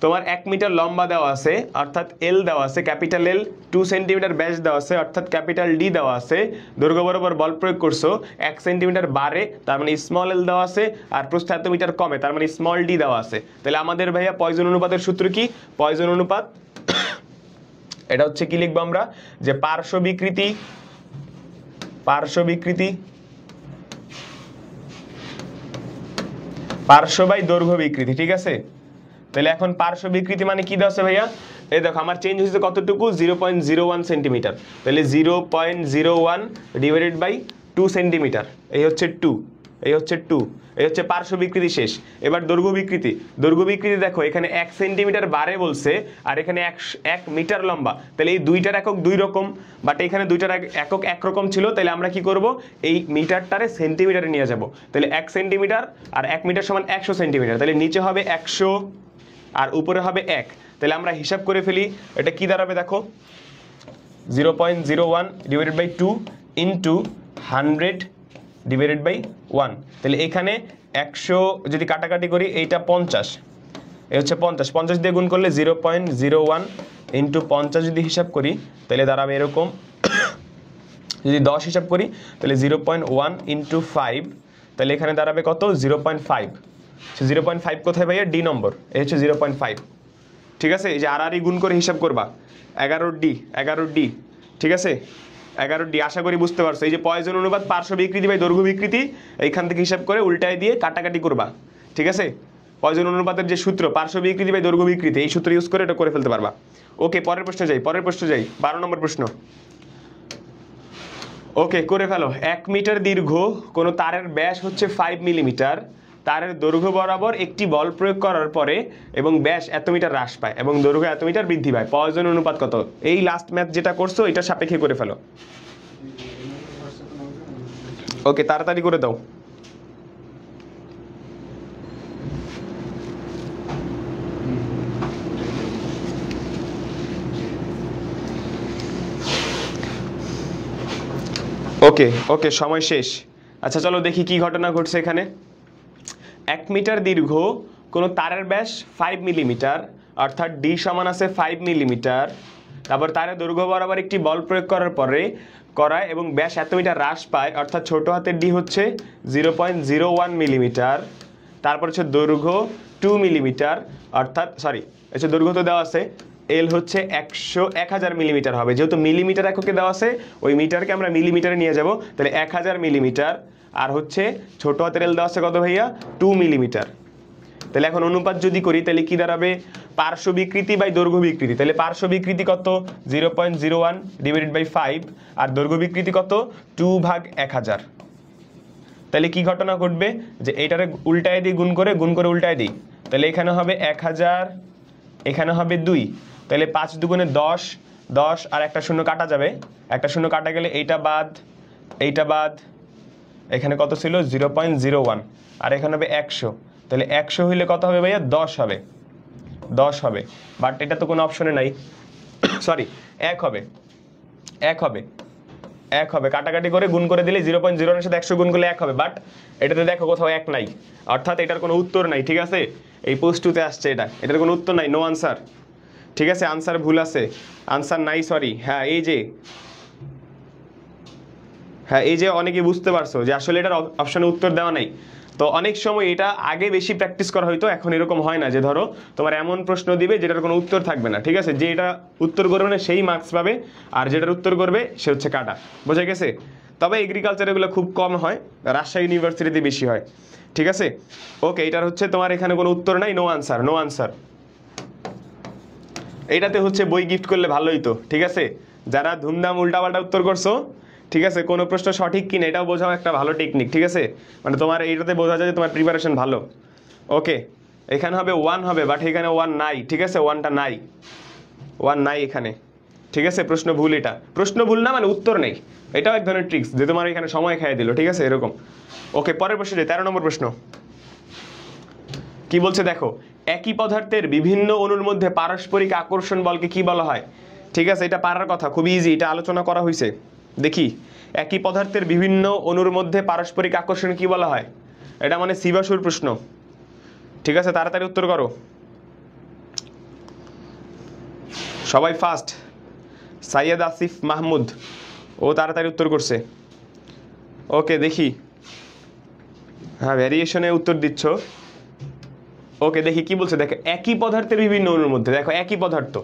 তোমার 1 মিটার লম্বা দেওয়া আছে অর্থাৎ এল দেওয়া আছে, ক্যাপিটাল এল, 2 সেন্টিমিটার ব্যাস দেওয়া আছে অর্থাৎ ক্যাপিটাল ডি দেওয়া আছে, দৈর্ঘ্য বরাবর বল প্রয়োগ করছো 1 সেন্টিমিটার বাড়ে তার মানে স্মল এল দেওয়া আছে, আর প্রস্থ এত মিটার কমে তার মানে স্মল ডি দেওয়া আছে। তাহলে আমাদের ভাইয়া পয়জন অনুপাতের সূত্র কি? পয়জন অনুপাত এটা হচ্ছে কি লিখবো আমরা, যে পার্শ্ব বিকৃতি পার্শ্ব বাই দৈর্ঘ্য বিকৃতি। ঠিক আছে, তাহলে এখন পার্শ্ব বিকৃতি মানে কি দেওয়া আছে ভাইয়া, এই দেখো আমার চেঞ্জ হয়েছে কতটুকু, 0.01 সেন্টিমিটার, তাহলে 0.01 ডিভাইডেড বাই 2 সেন্টিমিটার, এই হচ্ছে 2, এই হচ্ছে পার্শ্ব বিকৃতি শেষ। এবার দৈর্ঘ্য বিকৃতি দেখো এখানে 1 সেন্টিমিটার বাড়ে বলছে, আর এখানে 1 মিটার লম্বা, তাহলে এই দুইটার একক দুই রকম, বাট এখানে দুইটার একক একরকম ছিল, তাহলে আমরা কি করব, এই মিটারটারে সেন্টিমিটারে নিয়ে যাব, তাহলে 1 সেন্টিমিটার আর 1 মিটার সমান 100 সেন্টিমিটার, তাহলে নিচে হবে 100 আর উপরে হবে 1, তাহলে আমরা হিসাব করে ফেলি, এটা কি দাঁড়াবে দেখো, 0.01 divided by 2 into 100 divided by 1, তাহলে এখানে 100 যদি কাটাকাটি করি এইটা 50, এই হচ্ছে 50 দিয়ে গুণ করলে 0.01 ইন্টু 50 যদি হিসাব করি তাহলে দাঁড়াবে এরকম, যদি 10 হিসাব করি তাহলে 0.1 ইন্টু 5, তাহলে এখানে দাঁড়াবে কত, 0.5। 0.5 কোথায় ভাইয়া, ডি নম্বর, এই হচ্ছে 0.5। ঠিক আছে, এই যে আর গুণ করে হিসাব করবা, 11D। ঠিক আছে, 11D, আশা করি বুঝতে পারছো। এই যে পয়জন অনুপাত পার্শ্ব বিকৃতি বাই দৈর্ঘ্য বিকৃতি, এইখান থেকে হিসাব করে উল্টায় দিয়ে কাটাকাটি করবা। ঠিক আছে, পয়জন অনুপাতের যে সূত্র পার্শ্ব বিকৃতি বাই দৈর্ঘ্য বিকৃতি, এই সূত্র ইউজ করে এটা করে ফেলতে পারবা। ওকে, পরের প্রশ্নে যাই 12 নম্বর প্রশ্ন। ওকে, করে ফেলো। 1 মিটার দীর্ঘ কোন তারের ব্যাস হচ্ছে 5 মিলিমিটার, তারের দৈর্ঘ্য বরাবর একটি বল প্রয়োগ করার পরে এবং ব্যাস এত মিটার হ্রাস পায় এবং দৈর্ঘ্য এত মিটার বৃদ্ধি পায়, পয়জন অনুপাত কত? এই লাস্ট ম্যাথ যেটা করছো এটা সাপেক্ষে করে ফেলো। ওকে, তাড়াতাড়ি করে দাও। ওকে, সময় শেষ। আচ্ছা চলো দেখি কি ঘটনা ঘটছে এখানে। 1 মিটার দীর্ঘ কোনো তারের ব্যাস 5 মিলিমিটার, অর্থাৎ ডি সমান আছে 5 মিলিমিটার, তারপর তারের দৈর্ঘ্য বরাবর একটি বল প্রয়োগ করার পরে করায় এবং ব্যাস এত মিটার হ্রাস পায়, অর্থাৎ ছোট হাতের ডি হচ্ছে 0.01 মিলিমিটার, তারপর হচ্ছে দৈর্ঘ্য 2 মিলিমিটার, অর্থাৎ সরি আচ্ছা দৈর্ঘ্য তো দেওয়া আছে, এল হচ্ছে 1000 মিলিমিটার হবে, যেহেতু মিলিমিটার এককে দেওয়া আছে ওই মিটারকে আমরা মিলিমিটারে নিয়ে যাব, তাহলে 1000 মিলিমিটার আর হচ্ছে ছোট হাতের এল দেওয়া আছে কত ভাইয়া 2 মিলিমিটার। তাহলে এখন অনুপাত যদি করি তাহলে কি দাঁড়াবে পার্শ্ব বিকৃতি বাই দৈর্ঘ্য বিকৃতি, তাহলে পার্শ্ব বিকৃতি কত 0.01 ডিভাইডেড বাই 5 আর দৈর্ঘ্য বিকৃতি কত 2/1000। তাহলে কি ঘটনা ঘটবে যে এইটারে উল্টায় দিই গুণ করে উল্টায় দিই, তাহলে এখানে হবে 1000, এখানে হবে 2, তাহলে 5 দুগুণে 10, 10 আর একটা শূন্য কাটা যাবে, একটা শূন্য কাটা গেলে এইটা বাদ, এখানে কত ছিল 0.01 আর এখানে হবে 100, তাহলে 100 হইলে কত হবে ভাইয়া 10 হবে, বাট এটা তো কোনো অপশনে নাই, সরি 1 হবে, কাটাকাটি করে গুণ করে দিলে 0.01 এর সাথে 100 গুণ করলে 1 হবে, বাট এটাতে দেখো কোথাও 1 নাই, অর্থাৎ এটার কোনো উত্তর নাই, ঠিক আছে, এই পোস্ট 2 তে আসছে এটার কোনো উত্তর নাই, নো আনসার, ঠিক আছে, আনসার ভুল আছে, আনসার নাই, সরি, হ্যাঁ এই যে অনেকে বুঝতে পারছো যে আসলে এটার অপশনে উত্তর দেওয়া নাই। তো অনেক সময় এটা আগে বেশি প্র্যাকটিস করা হয়তো, এখন এরকম হয় না যে ধরো তোমার এমন প্রশ্ন দিবে যেটার কোনো উত্তর থাকবে না, ঠিক আছে, যে এটা উত্তর করবে না সেই মার্কস পাবে আর যেটার উত্তর করবে সে হচ্ছে কাটা, বোঝা গেছে। তবে এগ্রিকালচার এগুলো খুব কম হয়, রাজশাহী ইউনিভার্সিটিতে বেশি হয়, ঠিক আছে। ওকে, এটার হচ্ছে তোমার এখানে কোনো উত্তর নাই, নো আনসার। এইটাতে হচ্ছে বই গিফট করলে ভালোই তো, ঠিক আছে, যারা ধুমধাম উল্টাপাল্টা উত্তর করছো, ঠিক আছে, কোনো প্রশ্ন সঠিক কিনা এটাও বোঝাও একটা ভালো টেকনিক, ঠিক আছে, মানে তোমার এইটাতে বোঝা যায় যে তোমার প্রিপারেশন ভালো। ওকে, এখানে হবে 1 হবে, বাট এখানে 1 নাই, ঠিক আছে, 1টা নাই, 1 নাই এখানে, ঠিক আছে, প্রশ্ন ভুল, এটা প্রশ্ন ভুল না মানে উত্তর নেই, এটাও এক ধরনের ট্রিক্স যে তোমার এখানে সময় খাইয়ে দিল, ঠিক আছে, এরকম। ওকে, পরের প্রশ্ন 13 নম্বর প্রশ্ন কি বলছে দেখো, একই পদার্থের বিভিন্ন অণুর মধ্যে পারস্পরিক আকর্ষণ বলকে কি বলা হয়, ঠিক আছে, এটা পারার কথা, খুব ইজি, এটা আলোচনা করা হয়েছে। দেখি, একই পদার্থের বিভিন্ন অণুর মধ্যে পারস্পরিক আকর্ষণ কি বলা হয়, এটা মানে সিবাসুর প্রশ্ন, ঠিক আছে, তাড়াতাড়ি উত্তর করো সবাই, ফাস্ট। সাইয়েদ আসিফ মাহমুদ ও তাড়াতাড়ি উত্তর করছে। ওকে দেখি, হ্যাঁ ভ্যারিয়েশনে উত্তর দিচ্ছ। ওকে দেখি কি বলছে, দেখো একই পদার্থের বিভিন্ন অণুর মধ্যে, দেখো একই পদার্থ,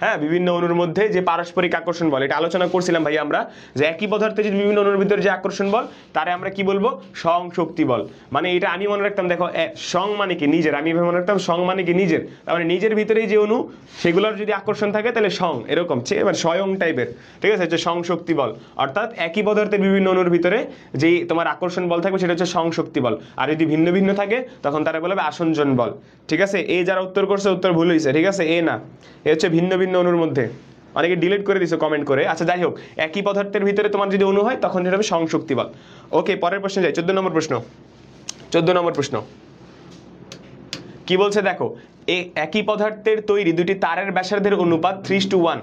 হ্যাঁ, বিভিন্ন অণুর মধ্যে যে পারস্পরিক আকর্ষণ বল, এটা আলোচনা করছিলাম ভাই আমরা, যে একই পদার্থে যে বিভিন্ন অণুর ভিতরে যে আকর্ষণ বল তারে আমরা কি বলবো সংশক্তি বল। মানে এটা আমি মনে রাখতাম, দেখো সং মানে কি নিজের, আমি মনে রাখতাম সং মানে কি নিজের, তার মানে নিজের ভিতরেই যে অণু সেগুলোর যদি আকর্ষণ থাকে তাহলে সং, এরকম মানে স্বয়ং টাইপের, ঠিক আছে, হচ্ছে সংশক্তি বল, অর্থাৎ একই পদার্থের বিভিন্ন অণুর ভিতরে যেই তোমার আকর্ষণ বল থাকবে সেটা হচ্ছে সংশক্তি বল, আর যদি ভিন্ন ভিন্ন থাকে তখন তারা বলবে আসঞ্জন বল, ঠিক আছে। এ যারা উত্তর করছে উত্তর ভুল হয়েছে, ঠিক আছে, এ না, এ হচ্ছে ভিন্ন ভিন্ন অণুর মধ্যে, অনেকে ডিলিট করে দিছো কমেন্ট করে, আচ্ছা যাই হোক, একই পদার্থের ভিতরে তোমার যদি অণু হয় তখন সেটা হবে সংশক্তি বল। ওকে, পরের প্রশ্নে যাই, 14 নম্বর প্রশ্ন কি বলছে দেখো, একই পদার্থের তৈরি দুটি তারের ব্যাসার্ধের অনুপাত 3:1,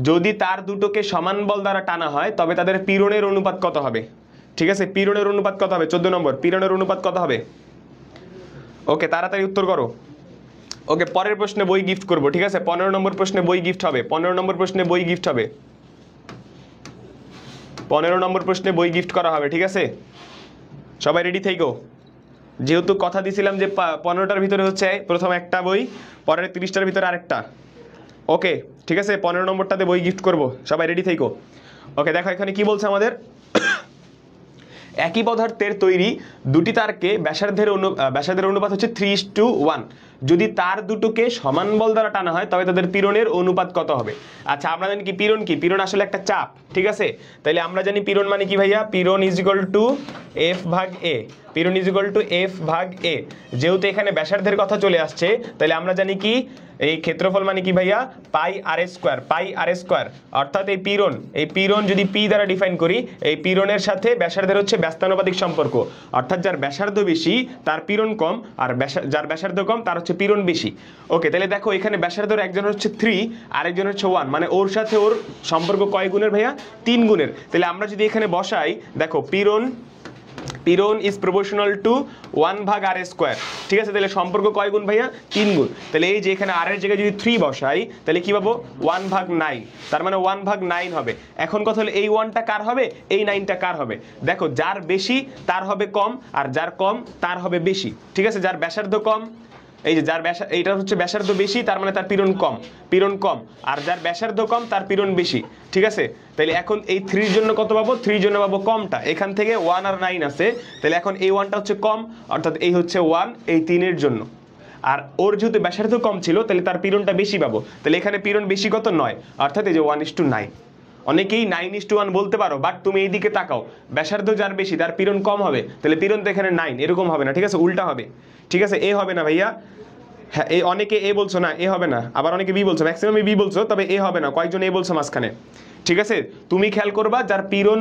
যদি তার দুটোকে সমান বল দ্বারা টানা হয় তবে তাদের পীড়নের অনুপাত কত হবে, ঠিক আছে, পীড়নের অনুপাত কত হবে, 14 নম্বর, পীড়নের অনুপাত কত হবে। ওকে, তাড়াতাড়ি উত্তর করো। ওকে, পরের প্রশ্নে বই গিফট করব, ঠিক আছে, 15 নম্বর প্রশ্নে বই গিফট হবে, 15 নম্বর প্রশ্নে বই গিফট হবে, 15 নম্বর প্রশ্নে বই গিফট করা হবে, ঠিক আছে, সবাই রেডি থেকো, যেহেতু কথা দিছিলাম যে 15টার ভিতরে হচ্ছে প্রথম একটা বই, পরের 30টার ভিতরে আরেকটা। ওকে ঠিক আছে, 15 নম্বরটাতে বই গিফট করব, সবাই রেডি থেকো। ওকে দেখো এখানে কি বলছে আমাদের, একই পদার্থের তৈরি দুটি তারকে ব্যাসার্ধের অনুপাত হচ্ছে 3:1, যদি তার দুটোকে সমান বল দ্বারা টানা হয় তবে তাদের পীড়নের অনুপাত কত হবে। আচ্ছা আমরা জানি কি পীড়ন, কি পীড়ন আসলে একটা চাপ, ঠিক আছে, তাহলে আমরা জানি পীড়ন মানে কি ভাইয়া, পীড়ন ইজ ইকুয়াল টু F/A, পীড়ন ইজ ইকুয়াল টু F/A, যেহেতু এখানে ব্যাসার্ধের কথা চলে আসছে তাহলে আমরা জানি কি এই ক্ষেত্রফল মানে কি ভাইয়া পাই আর স্কয়ার, অর্থাৎ এই পীড়ন যদি পি দ্বারা ডিফাইন করি, এই পীড়নের সাথে ব্যাসার্ধের হচ্ছে ব্যস্তানুপাতিক সম্পর্ক, অর্থাৎ যার ব্যাসার্ধ বেশি তার পীড়ন কম, আর যার ব্যাসার্ধ কম তার হচ্ছে পীড়ন বেশি। ওকে তাহলে দেখো এখানে ব্যাসার্ধের একজন হচ্ছে 3 আরেকজন হচ্ছে 1, মানে ওর সাথে ওর সম্পর্ক কয় গুণের ভাইয়া, 3 গুণের। তাহলে আমরা যদি এখানে বসাই, দেখো পীড়ন ইজ প্রপোর্শনাল টু 1/r², ঠিক আছে, তাহলে সম্পর্ক কয় গুণ ভাইয়া, 3 গুণ। তাহলে এই যে এখানে r এর জায়গায় যদি 3 বসাই তাহলে কি পাবো 1/9, তার মানে 1/9 হবে। এখন কথা হলো এই 1টা কার হবে, এই 9টা কার হবে। দেখো যার বেশি তার হবে কম, আর যার কম তার হবে বেশি, ঠিক আছে, যার ব্যাসার্ধ কম এই যে যার এইটা হচ্ছে ব্যাসার্ধ বেশি, তার মানে তার পীড়ন কম, পীড়ন কম। আর যার ব্যাসার্ধ কম তার পীড়ন বেশি, ঠিক আছে? তাহলে এখন এই 3 এর জন্য কত পাবো? 3 এর জন্য পাবো কমটা। এখান থেকে 1 আর 9 আছে, তাহলে এখন এই 1টা হচ্ছে কম, অর্থাৎ এই হচ্ছে 1 এই 3 এর জন্য। আর ওর যেহেতু ব্যাসার্ধ কম ছিল, তাহলে তার পীড়নটা বেশি পাবো। তাহলে এখানে পীড়ন বেশি কত? 9, অর্থাৎ এই যে 1:9। অনেকেই 9:1 বলতে পারো, বাট তুমি এইদিকে তাকাও, ব্যাসার্ধ যার বেশি তার পীড়ন কম হবে, তাহলে পীড়ন তো এখানে 9, এরকম হবে না, ঠিক আছে? উল্টা হবে, ঠিক আছে? এ হবে না ভাইয়া। হ্যাঁ, এই অনেকে এ বলছো না, এ হবে না, আবার অনেকে বি বলছো, ম্যাক্সিমাম বি বলছো, তবে এ হবে না, কয়েকজন এ বলছো মাঝখানে, ঠিক আছে? তুমি খেয়াল করবা, যার পীড়ন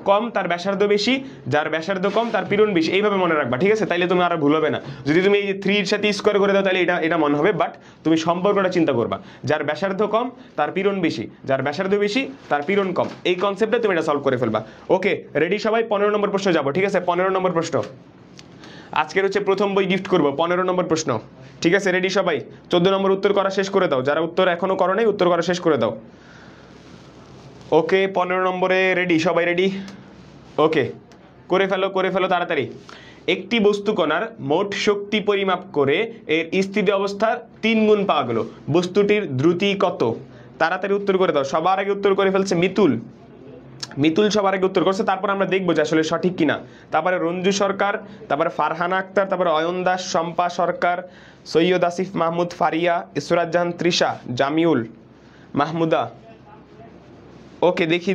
কম তার ব্যাসার্ধ বেশি, যার ব্যাসার্ধ কম তার পীড়ন বেশি, এইভাবে মনে রাখবা, ঠিক আছে? তাইলে তুমি আর ভুল হবে না। যদি তুমি এই যে 3 এর সাথে স্কোয়ার করে দাও, তাহলে এটা মনে হবে, বাট তুমি সম্পর্কটা চিন্তা করবা, যার ব্যাসার্ধ কম তার পীড়ন বেশি, যার ব্যাসার্ধ বেশি তার পীড়ন কম, এই কনসেপ্টে তুমি এটা সলভ করে ফেলবা। ওকে, রেডি সবাই? 15 নম্বর প্রশ্ন যাবো, ঠিক আছে? 15 নম্বর প্রশ্ন আজকের হচ্ছে প্রথম বই গিফট করব। 15 নম্বর প্রশ্ন, ঠিক আছে? রেডি সবাই? 14 নম্বর উত্তর করা শেষ করে দাও, যারা উত্তর এখনো করো নাই উত্তর করা শেষ করে দাও। ওকে, 15 নম্বরে রেডি সবাই? রেডি? ওকে, করে ফেলো তাড়াতাড়ি। একটি বস্তু কণার মোট শক্তি পরিমাপ করে এর স্থিতি অবস্থার 3 গুণ পাওয়া গেল, বস্তুটির দ্রুতি কত? তাড়াতাড়ি উত্তর করে দাও। সবার আগে উত্তর করে ফেলছে মিতুল সবার আগে উত্তর করছে, তারপর আমরা দেখবো যে আসলে সঠিক কিনা। তারপরে রঞ্জু সরকার, তারপরে ফারহানা আক্তার, তারপরে অয়ন দাস, শম্পা সরকার, সৈয়দ আসিফ মাহমুদ, ফারিয়া, ইসরাত জাহান, তৃষা, জামিউল, মাহমুদা। ওকে, দেখি।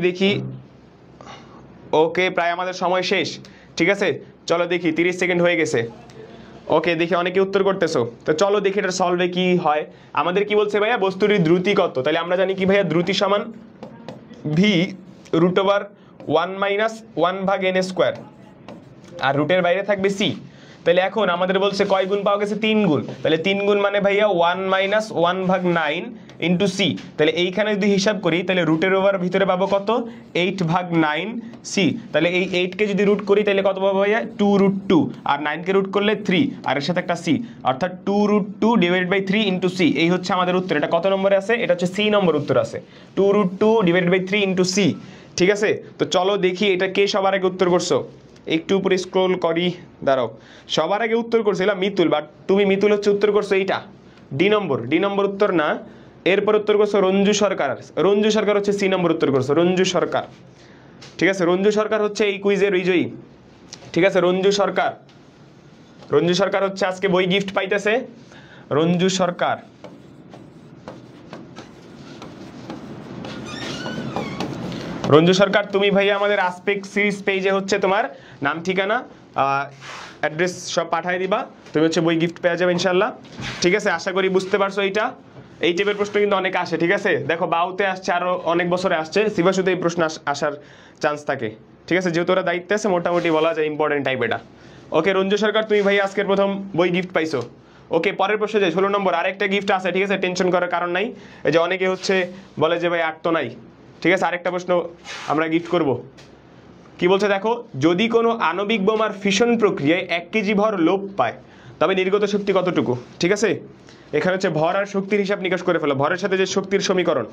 ওকে, প্রায় আমাদের সময় শেষ, ঠিক আছে? চলো দেখি, 30 সেকেন্ড হয়ে গেছে। ওকে, দেখি অনেকে উত্তর করতেছো, তো চলো দেখি এটা সলভে কি হয়। আমাদের কি বলছে ভাইয়া? বস্তুটির দ্রুতি কত? তাহলে আমরা জানি কি ভাইয়া? দ্রুতি সমান v√1-1/n², আর রুটের বাইরে থাকবে c। তাহলে এখন আমাদের বলছে কয় গুণ পাওয়া গেছে? 3 গুণ। তাহলে 3 গুণ মানে ভাইয়া 1-1/9 ইন্টু c। তাহলে এইখানে যদি হিসাব করি, তাহলে রুটের ওভার ভিতরে পাবো কত? 8/9 c। তাহলে এই 8কে যদি রুট করি, তাহলে কত পাবো ভাইয়া? 2√2, আর 9কে রুট করলে 3, আর এর সাথে একটা c, অর্থাৎ 2√2/3 ইন্টু c। এই হচ্ছে আমাদের উত্তর। এটা কত নম্বরে আছে? এটা হচ্ছে c নম্বর উত্তর আছে, 2√2/3 ইন্টু c, ঠিক আছে? তো চলো দেখি এটা কে সবার আগে উত্তর করছো। একটু উপরে স্ক্রল করি, দাঁড়াও। সবার আগে উত্তর করছিলাম মিতুল, বাট তুমি মিতুল হচ্ছে উত্তর করছো এইটা, ডি নম্বর উত্তর না। এরপর উত্তর করছো রঞ্জু সরকার হচ্ছে সি নম্বর উত্তর করছো, রঞ্জু সরকার, ঠিক আছে? রঞ্জু সরকার হচ্ছে এই কুইজের বিজয়ী, ঠিক আছে? রঞ্জু সরকার হচ্ছে আজকে বই গিফট পাইতেছে। রঞ্জু সরকার, তুমি ভাইয়া আমাদের আসপেক্ট সিরিজ পেজে হচ্ছে তোমার নাম, ঠিকানা, অ্যাড্রেস সব পাঠিয়ে দিবা, তুমি হচ্ছে বই গিফট পেয়ে যাবে ইনশাল্লাহ, ঠিক আছে? আশা করি বুঝতে পারছো। এই টাইপের প্রশ্ন কিন্তু অনেক আসে, ঠিক আছে? দেখো বাউতে আসছে, আরো অনেক বছরে আসছে, সিবাসুতে এই প্রশ্ন আসার চান্স থাকে, ঠিক আছে? যেহেতু ওরা দায়িত্বে আছে, মোটামুটি বলা যায় ইম্পর্টেন্ট টাইপ এটা। ওকে, রঞ্জু সরকার, তুমি ভাই আজকের প্রথম বই গিফট পাইছো। ওকে, পরের প্রশ্ন যাই, 16 নম্বর। আরেকটা গিফট আছে, ঠিক আছে? টেনশন করার কারণ নাই। এই যে অনেকে হচ্ছে বলে যে ভাই আর তো নাই, ঠিক আছে? আরেকটা প্রশ্ন আমরা গিফট করব। কি বলছে দেখো, যদি কোনো আণবিক বোমার ফিশন প্রক্রিয়ায় 1 কেজি ভর লোপ পায়, তবে নির্গত শক্তি কতটুকু? ঠিক আছে, এখানে হচ্ছে ভর আর শক্তির হিসাব নিকাশ করে ফেলো। ভরের সাথে যে শক্তির সমীকরণ,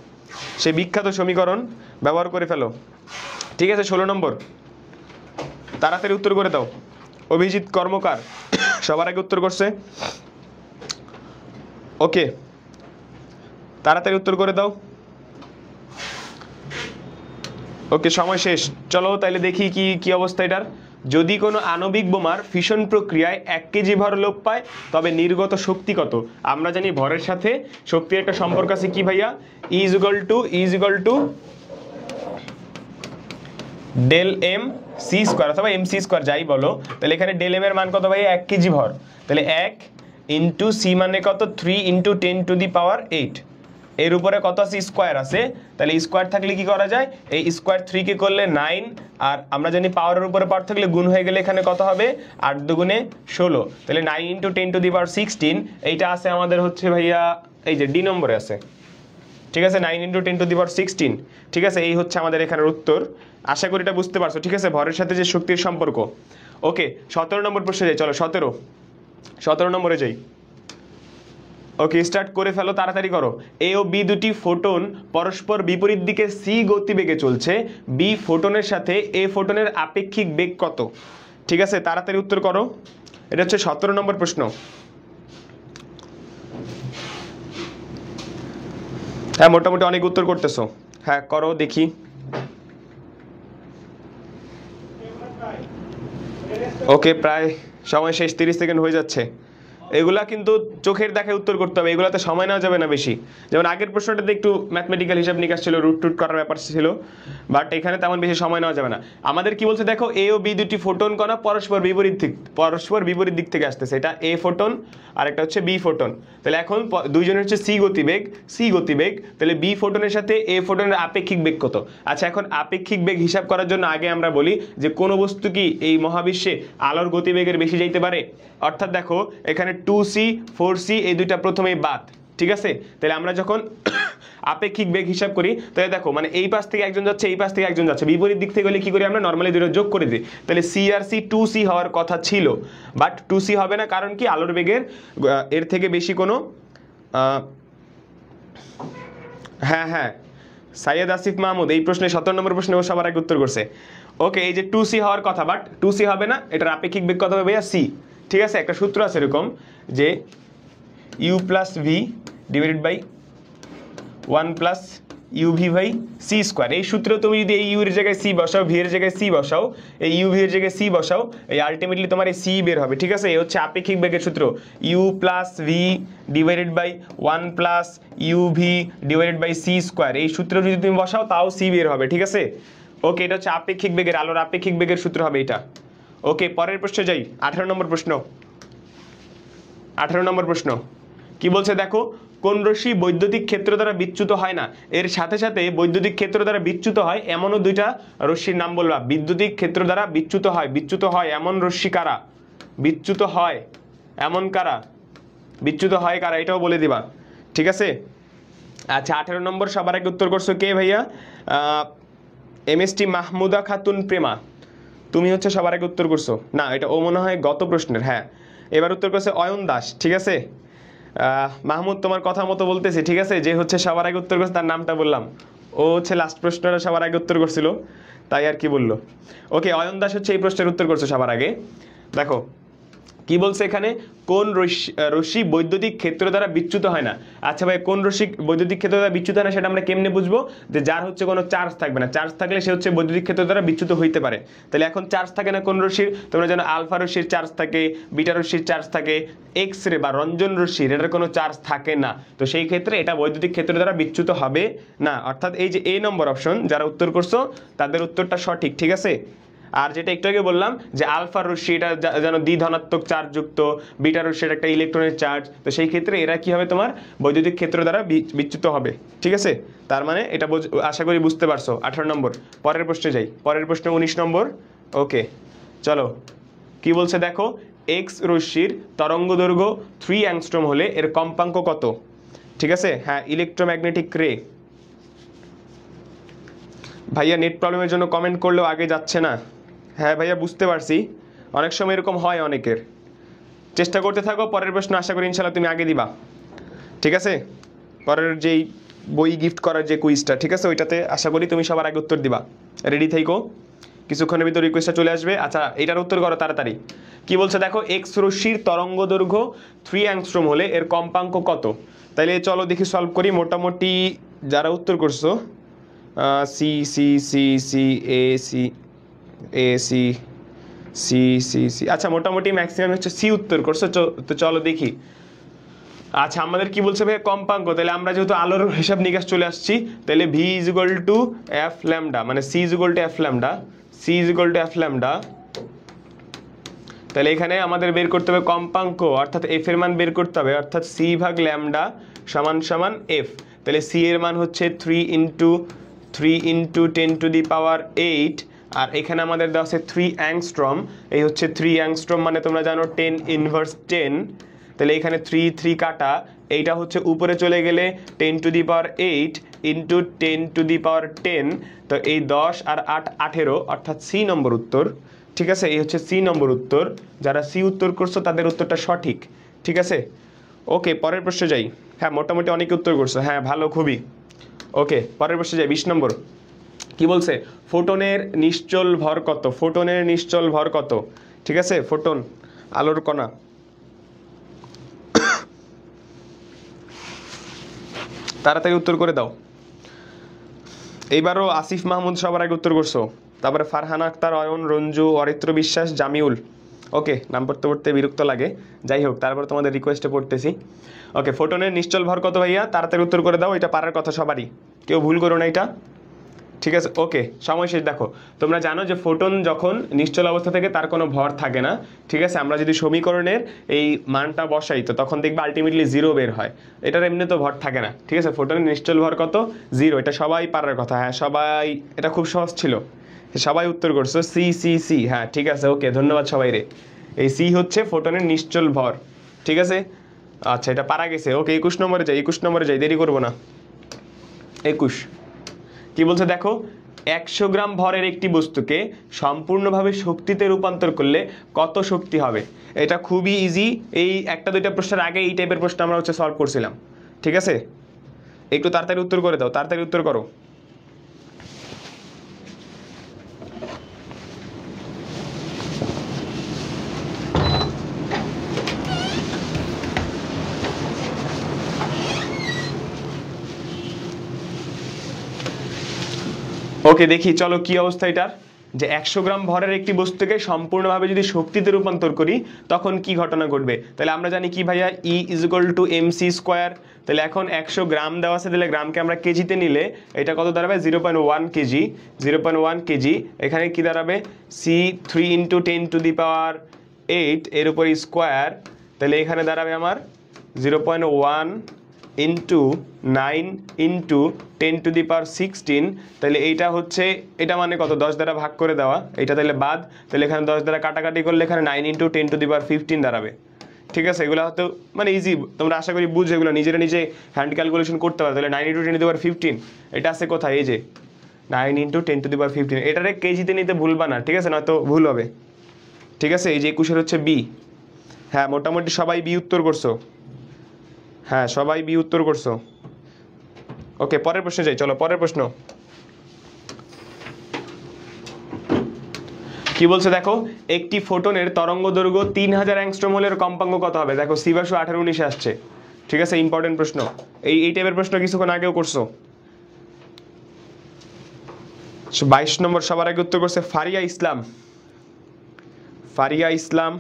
সেই বিখ্যাত সমীকরণ ব্যবহার করে ফেলো, ঠিক আছে? 16 নম্বর, তাড়াতাড়ি উত্তর করে দাও। অভিজিৎ কর্মকার সবার আগে উত্তর করছে। ওকে, তাড়াতাড়ি উত্তর করে দাও। ওকে, সময় শেষ। চলো তাইলে দেখি কি অবস্থা এটার। যদি কোনো আণবিক বোমার ফিশন প্রক্রিয়ায় 1 কেজি ভর লোপ পায়, তবে নির্গত শক্তি কত? আমরা জানি ভরের সাথে শক্তির একটা সম্পর্ক আছে, কি ভাইয়া? Is equal to del m c square অথবা এম সি স্কোয়ার, যাই বলো। তাহলে এখানে ডেল এম এর মান কত ভাইয়া? 1 কেজি ভর। তাহলে 1 ইন্টু সি মানে কত? 3 ইন্টু 10⁸। এর উপরে কত আছে? স্কোয়ার আছে। তাহলে স্কোয়ার থাকলে কি করা যায়? এই স্কোয়ার 3 কে করলে 9, আর আমরা জানি পাওয়ারের উপরে পাওয়ার থাকলে গুণ হয়ে গেলে এখানে কত হবে? 8 দুগুণে 16। তাহলে 9 ইন্টু 10⁻16, এইটা আছে আমাদের হচ্ছে ভাইয়া এই যে ডি নম্বরে আছে, ঠিক আছে? 9 ইন্টু 10⁻16, ঠিক আছে? এই হচ্ছে আমাদের এখানের উত্তর। আশা করি এটা বুঝতে পারছো, ঠিক আছে? ভরের সাথে যে শক্তির সম্পর্ক। ওকে, 17 নম্বর প্রশ্নে যাই, চলো 17 নম্বরে যাই। ওকে, স্টার্ট করে ফেলো, তাড়াতাড়ি করো। এ ও বি দুটি ফোটন পরস্পর বিপরীত দিকে সি গতিবেগে চলছে, বি ফোটনের সাথে এ ফোটনের আপেক্ষিক বেগ কত? ঠিক আছে, তাড়াতাড়ি উত্তর করো। এটা হচ্ছে 17 নম্বর প্রশ্ন। হ্যাঁ মোটামুটি অনেক উত্তর করতেছো, হ্যাঁ করো দেখি। ওকে প্রায় সময় শেষ, 30 সেকেন্ড হয়ে যাচ্ছে। এগুলা কিন্তু চোখের দেখে উত্তর করতে হবে, এগুলাতে সময় নেওয়া যাবে না বেশি। যেমন আগের প্রশ্নটাতে একটু ম্যাথমেটিক্যাল হিসাব নিকাশ ছিল, রুট টুট করার ব্যাপার ছিল, বাট এখানে তেমন বেশি সময় নেওয়া যাবে না। আমাদের কি বলছে দেখো, এ ও বি দুটি ফোটন কণা পরস্পর বিপরীত দিক থেকে আসতেছে, এটা এ ফোটন আর একটা হচ্ছে বি ফোটন। তাহলে এখন দুইজনের হচ্ছে সি গতিবেগ, তাহলে বি ফোটনের সাথে এ ফোটনের আপেক্ষিক বেগ কত? আচ্ছা এখন আপেক্ষিক বেগ হিসাব করার জন্য আগে আমরা বলি যে কোনো বস্তু কি এই মহাবিশ্বে আলোর গতিবেগের বেশি যাইতে পারে? অর্থাৎ দেখো এখানে 2c 4c এই দুইটা প্রথমেই বাদ, ঠিক আছে? তাহলে আমরা যখন আপেক্ষিক বেগ হিসাব করি তাহলে দেখো মানে এই পাশ থেকে একজন যাচ্ছে, এই পাশ থেকে একজন যাচ্ছে, বিপরীত দিক থেকে গেলে কি করি আমরা নরমালি দুটো যোগ করে দিই। তাহলে সি আর সি 2c হওয়ার কথা ছিল, বাট 2c হবে না, কারণ কি আলোর বেগের এর থেকে বেশি কোনো হ্যাঁ সাইয়েদ আসিফ মাহমুদ এই প্রশ্নে 17 নম্বর প্রশ্নে ও সবার আগে উত্তর করছে। ওকে এই যে 2c হওয়ার কথা, বাট 2c হবে না, এটার আপেক্ষিক বেগ কত হবে ভাইয়া? c, ঠিক আছে? একটা সূত্র আছে এরকম যে u plus v divided by 1 plus uv by c square. এই সূত্রে তুমি যদি এই u এর জায়গায় c বসাও, v এর জায়গায় c বসাও, এই u v এর জায়গায় c বসাও, এই আলটিমেটলি তোমার এই c বের হবে, ঠিক আছে? এই হচ্ছে আপেক্ষিক বেগের সূত্র, u plus v divided by 1 plus uv divided by c square. এই সূত্র যদি তুমি বসাও তাও c বের হবে, ঠিক আছে? ওকে এটা হচ্ছে আপেক্ষিক বেগের, আলোর আপেক্ষিক বেগের সূত্র হবে এটা। ওকে পরের প্রশ্নে যাই, 18 নম্বর প্রশ্ন। 18 নম্বর প্রশ্ন কি বলছে দেখো, কোন রশ্মি বৈদ্যুতিক ক্ষেত্র দ্বারা বিচ্যুত হয় না? এর সাথে সাথে বৈদ্যুতিক ক্ষেত্র দ্বারা বিচ্যুত হয় এমনও দুইটা রশ্মির নাম বলবা। বিদ্যুতিক ক্ষেত্র দ্বারা বিচ্যুত হয় এমন রশ্মি কারা? বিচ্যুত হয় এমন কারা? বিচ্যুত হয় কারা এটাও বলে দিবা, ঠিক আছে? আচ্ছা 18 নম্বর সবার আগে উত্তর করছো কে ভাইয়া? এমএসটি মাহমুদা খাতুন প্রেমা, তুমি হচ্ছে সবার আগে উত্তর করছো। না এটা ও মনে হয় গত প্রশ্নের, হ্যাঁ এবার উত্তর করছে অয়ন দাস, ঠিক আছে? মাহমুদ তোমার কথা মতো বলতেছি, ঠিক আছে? যে হচ্ছে সবার আগে উত্তর করছে তার নামটা বললাম, ও হচ্ছে লাস্ট প্রশ্নটা সবার আগে উত্তর করছিল, তাই আর কি বললো। ওকে অয়ন দাস হচ্ছে এই প্রশ্নের উত্তর করছে সবার আগে। দেখো কি বলছে এখানে, কোন রশ্মি বৈদ্যুতিক ক্ষেত্র দ্বারা বিচ্যুত হয় না? আচ্ছা ভাই কোন রশ্মি বৈদ্যুতিক ক্ষেত্র দ্বারা বিচ্যুত হয় না সেটা আমরা কেমনে বুঝবো? যে যার হচ্ছে কোনো চার্জ থাকবে না, চার্জ থাকলে সে হচ্ছে বৈদ্যুতিক ক্ষেত্র দ্বারা বিচ্যুত হইতে পারে। তাহলে এখন চার্জ থাকে না কোন রশ্মির? তোমরা জানো আলফা রশ্মির চার্জ থাকে, বিটা রশ্মির চার্জ থাকে, এক্স রে বা রঞ্জন রশ্মির এটার কোনো চার্জ থাকে না। তো সেই ক্ষেত্রে এটা বৈদ্যুতিক ক্ষেত্র দ্বারা বিচ্যুত হবে না। অর্থাৎ এই যে এ নম্বর অপশন যারা উত্তর করছো তাদের উত্তরটা সঠিক, ঠিক আছে? আর যেটা একটু আগে বললাম যে আলফা রশ্মি এটা যেন দ্বি ধনাত্মক চার্জ যুক্ত, বিটা রশ্মির একটা ইলেকট্রনের চার্জ, তো সেই ক্ষেত্রে এরা কি হবে তোমার বৈদ্যুতিক ক্ষেত্র দ্বারা বিচ্যুত হবে, ঠিক আছে? তার মানে এটা আশা করি বুঝতে পারছো। 18 নম্বর। পরের প্রশ্নে যাই, পরের প্রশ্ন 19 নম্বর। ওকে চলো কি বলছে দেখো, এক্স রশ্মির তরঙ্গ দৈর্ঘ্য 3 অ্যাংস্ট্রম হলে এর কম্পাঙ্ক কত? ঠিক আছে হ্যাঁ ইলেকট্রোম্যাগনেটিক রে। ভাইয়া নেট প্রবলেমের জন্য কমেন্ট করলেও আগে যাচ্ছে না। হ্যাঁ ভাইয়া বুঝতে পারছি, অনেক সময় এরকম হয় অনেকের। চেষ্টা করতে থাকো, পরের প্রশ্ন আশা করি ইনশাল্লাহ তুমি আগে দিবা, ঠিক আছে? পরের যেই বই গিফট করার যে কুইজটা, ঠিক আছে, ওইটাতে আশা করি তুমি সবার আগে উত্তর দিবা। রেডি থেকো, কিছুক্ষণের ভিতর রিকোয়েস্টটা চলে আসবে। আচ্ছা এটার উত্তর করো তাড়াতাড়ি। কি বলছে দেখো, এক্স রশ্মির তরঙ্গ দৈর্ঘ্য 3 অ্যাংস্ট্রম হলে এর কম্পাঙ্ক কত? তাইলে চলো দেখি সলভ করি। মোটামুটি যারা উত্তর করছো c c c c a c a c c c c আচ্ছা মোটামুটি ম্যাক্সিমাম হচ্ছে সি উত্তর করছো। তো চলো দেখি। আচ্ছা আমাদের কি বলছে ভাই কম্পাঙ্ক, তাহলে আমরা যেহেতু আলোর হিসাব নিকাশ চলে আসছি, তাহলে v is equal to f lambda, মানে c is equal to f lambda, c is equal to f lambda. তাহলে এখানে আমাদের বের করতে হবে কম্পাঙ্ক, অর্থাৎ এফ এর মান বের করতে হবে, অর্থাৎ সি ভাগ ল্যামডা সমান সমান এফ। তাহলে সি এর মান হচ্ছে 3 ইন্টু 10 টু দি পাওয়ার 8, আর এখানে আমাদের দেওয়া আছে 3 অ্যাংস্ট্রম। এই হচ্ছে 3 অ্যাংস্ট্রম মানে তোমরা জানো 10 ইনভার্স 10। তাহলে এখানে 3 কাটা, এইটা হচ্ছে উপরে চলে গেলে 10 to the power 8 into 10 to the power 10। তো এই 10 আর 8 18, অর্থাৎ সি নম্বর উত্তর, ঠিক আছে? এই হচ্ছে সি নম্বর উত্তর। যারা সি উত্তর করছো তাদের উত্তরটা সঠিক, ঠিক আছে? ওকে পরের প্রশ্নে যাই। হ্যাঁ মোটামুটি অনেকে উত্তর করছো, হ্যাঁ ভালো খুবই। ওকে পরের প্রশ্নে যাই, 20 নম্বর। কি বলছে, ফোটনের নিশ্চল ভর কত? ফোটনের নিশ্চল ভর কত? ঠিক আছে, ফোটন আলোর কণা। তাড়াতাড়ি উত্তর করে দাও। এইবারও আসিফ মাহমুদ সবার আগে উত্তর করছো, তারপরে ফারহানা আক্তার, অয়ন, রঞ্জু, অরিত্র বিশ্বাস, জামিউল। ওকে, নাম পড়তে পড়তে বিরক্ত লাগে, যাই হোক তারপর তোমাদের রিকোয়েস্টে পড়তেছি। ওকে, ফোটনের নিশ্চল ভর কত ভাইয়া? তাড়াতাড়ি উত্তর করে দাও, এটা পারার কথা সবারই, কেউ ভুল করো না এটা। ঠিক আছে, ওকে, সময় শেষ। দেখো তোমরা জানো যে ফোটন যখন নিশ্চল অবস্থা থেকে তার কোনো ভর থাকে না, ঠিক আছে, আমরা যদি সমীকরণের এই মানটা বসাই তো তখন দেখবে আলটিমেটলি জিরো বের হয়, এটার এমনি তো ভর থাকে না। ঠিক আছে, ফোটনের নিশ্চল ভর কত? জিরো, এটা সবাই পারার কথা। হ্যাঁ সবাই, এটা খুব সহজ ছিল, সবাই উত্তর করছো সি সি সি। হ্যাঁ ঠিক আছে, ওকে, ধন্যবাদ সবাই রে। এই সি হচ্ছে ফোটনের নিশ্চল ভর, ঠিক আছে। আচ্ছা, এটা পারা গেছে। ওকে, 21 নম্বরে যাই, 21 নম্বরে যাই, দেরি করবো না। 21 কি বলছে দেখো, 100 গ্রাম ভরের একটি বস্তুকে সম্পূর্ণভাবে শক্তিতে রূপান্তর করলে কত শক্তি হবে? এটা খুবই ইজি, এই একটা দুইটা প্রশ্নের আগে এই টাইপের প্রশ্ন আমরা সলভ করছিলাম। ঠিক আছে, একটু তাড়াতাড়ি উত্তর করে দাও, তাড়াতাড়ি উত্তর করো। ওকে, দেখি চলো কি অবস্থা এটার, যে 100 গ্রাম ভরের একটি বস্তুকে সম্পূর্ণভাবে যদি শক্তিতে রূপান্তর করি তখন কি ঘটনা ঘটবে। তাহলে আমরা জানি কি ভাইয়া, E = mc স্কোয়ার। তাহলে এখন 100 গ্রাম দেওয়া আছে, তাহলে গ্রামকে আমরা কেজিতে নিলে এটা কত দাঁড়াবে? 0.1 কেজি, 0.1 কেজি। এখানে কি দাঁড়াবে? C3 × 10⁸ এর উপর স্কোয়ার, তাহলে এখানে দাঁড়াবে আমার 0.1 × 9 × 10⁻16। তাহলে এইটা হচ্ছে, এটা মানে কত? 10 দ্বারা ভাগ করে দেওয়া, এটা তাহলে বাদ, তাহলে এখানে 10 দ্বারা কাটাকাটি করলে এখানে 9 × 10⁻15 দাঁড়াবে। ঠিক আছে, এগুলো হয়তো মানে ইজি, তোমরা আশা করি বুঝে এগুলো নিজে হ্যান্ড ক্যালকুলেশন করতে পারো। তাহলে 9 × 10⁻15 এটা আছে কোথায়? এই যে 9 × 10⁻15, এটারে কেজিতে নিতে ভুলবা না, ঠিক আছে, নয়তো ভুল হবে। ঠিক আছে, এই যে 21 হচ্ছে বি। হ্যাঁ মোটামুটি সবাই বি উত্তর করছো, হ্যাঁ সবাই বি উত্তর করছো। ওকে, পরের প্রশ্নে যাই, চলো পরের প্রশ্ন কি বলছে দেখো, একটি ফোটনের তরঙ্গ দৈর্ঘ্য 3000 অ্যাংস্ট্রম হলে কম্পাঙ্ক কত হবে? দেখো সিবাসু 18-19 আসছে, ঠিক আছে, ইম্পর্টেন্ট প্রশ্ন। এই টাইপের প্রশ্ন কিছুক্ষণ আগেও করছো। 22 নম্বর সবার আগে উত্তর করছে ফারিয়া ইসলাম, ফারিয়া ইসলাম,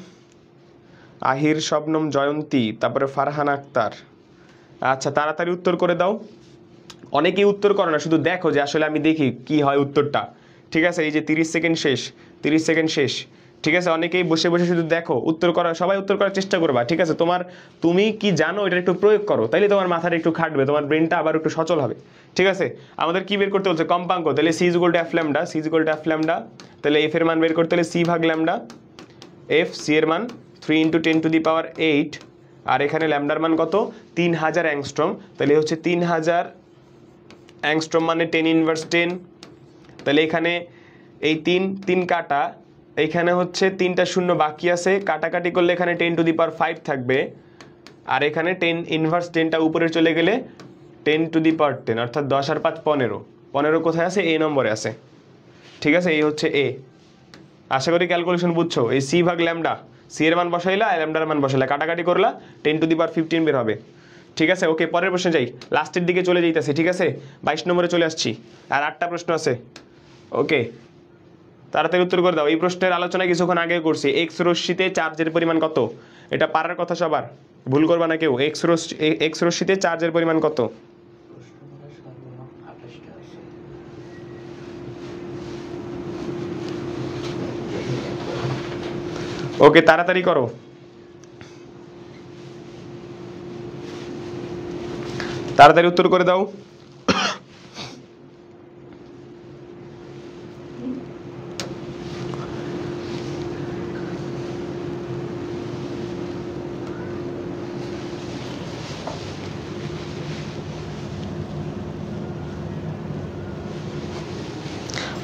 আহির, শবনম, জয়ন্তী, তারপরে ফারহানা আক্তার। আচ্ছা তাড়াতাড়ি উত্তর করে দাও। অনেকেই উত্তর করে না, শুধু দেখো যে আসলে আমি দেখি কি হয় উত্তরটা। ঠিক আছে, এই যে 30 সেকেন্ড শেষ, 30 সেকেন্ড শেষ। ঠিক আছে, অনেকেই বসে বসে শুধু দেখো, উত্তর করা, সবাই উত্তর করার চেষ্টা করবা। ঠিক আছে, তুমি কি জানো এটা একটু প্রয়োগ করো, তাইলে তোমার মাথাটা একটু খাটবে, তোমার ব্রেনটা আবার একটু সচল হবে। ঠিক আছে, আমাদের কি বের করতে হচ্ছে? কম্পাঙ্ক। তাহলে c = f lambda, c = f lambda. তাহলে f এর মান বের করতে হলে c ভাগ ল্যামডা, f c এর মান 3 × 10⁸, আর এখানে ল্যামডার মান কত? 3000 অ্যাংস্ট্রম। তাহলে হচ্ছে 3000 অ্যাংস্ট্রম মানে 10⁻10। তাহলে এখানে এই 3 কাটা, এইখানে হচ্ছে 3টা শূন্য বাকি আছে, কাটাকাটি করলে এখানে 10⁵ থাকবে, আর এখানে 10⁻10টা উপরে চলে গেলে 10⁻10, অর্থাৎ 10 আর 5 15। 15 কোথায় আছে? এ নম্বরে আছে। ঠিক আছে, এই হচ্ছে এ। আশা করি ক্যালকুলেশন বুঝছো। এই সি ভাগ ল্যামডা, সি এর মান বসাইলা, ল্যামডার মান বসাইলা, কাটাকাটি করলা, 10⁻15 বের হবে। ঠিক আছে, ওকে, পরের প্রশ্নে যাই, লাস্টের দিকে চলে যাইতেছি। ঠিক আছে, 22 নম্বরে চলে আসছি, আর 8টা প্রশ্ন আছে। ওকে, তাড়াতাড়ি উত্তর করে দাও। এই প্রশ্নের আলোচনা কিছুক্ষণ আগে করছি। এক্স রশ্মিতে চার্জের পরিমাণ কত? এটা পারার কথা সবার, ভুল করবা না কেউ। এক্স রশ্মিতে চার্জের পরিমাণ কত? ওকে, তাড়াতাড়ি করো। তাড়াতাড়ি উত্তর করে দাও।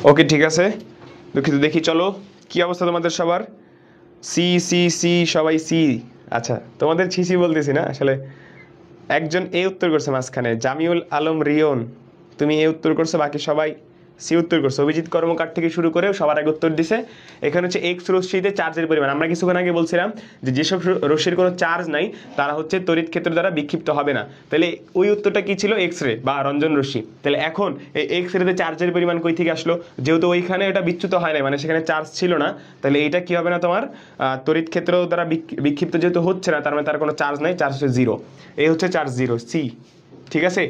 ওকে ঠিক আছে, দুঃখিত, দেখি চলো কি অবস্থা তোমাদের সবার। সি সি সি, সবাই সি। আচ্ছা তোমাদের ছিসি বলতেছি না, আসলে একজন এ উত্তর করছে মাঝখানে, জামিউল আলম রিয়ন, তুমি এ উত্তর করছো, বাকি সবাই সি উত্তর করছে। অভিজিৎ কর্মকার থেকে শুরু করে সবার আগে উত্তর দিছে। এখানে হচ্ছে এক্স রশ্মিতে চার্জের পরিমাণ, আমরা কিছুক্ষণ আগে বলছিলাম যে যেসব রশ্মির কোনো চার্জ নাই তারা হচ্ছে তড়িৎ ক্ষেত্র দ্বারা বিক্ষিপ্ত হবে না। তাহলে ওই উত্তরটা কি ছিল? এক্স রে বা রঞ্জন রশ্মি। তাহলে এখন এই এক্স রেতে চার্জের পরিমাণ কই থেকে আসলো? যেহেতু ওইখানে এটা বিচ্যুত হয় না, মানে সেখানে চার্জ ছিল না, তাহলে এইটা কি হবে না তোমার তড়িৎ ক্ষেত্র দ্বারা বিক্ষিপ্ত যেহেতু হচ্ছে না, তার মানে তার কোনো চার্জ নাই, চার্জ হচ্ছে জিরো। এই হচ্ছে চার্জ জিরো, সি। ঠিক আছে,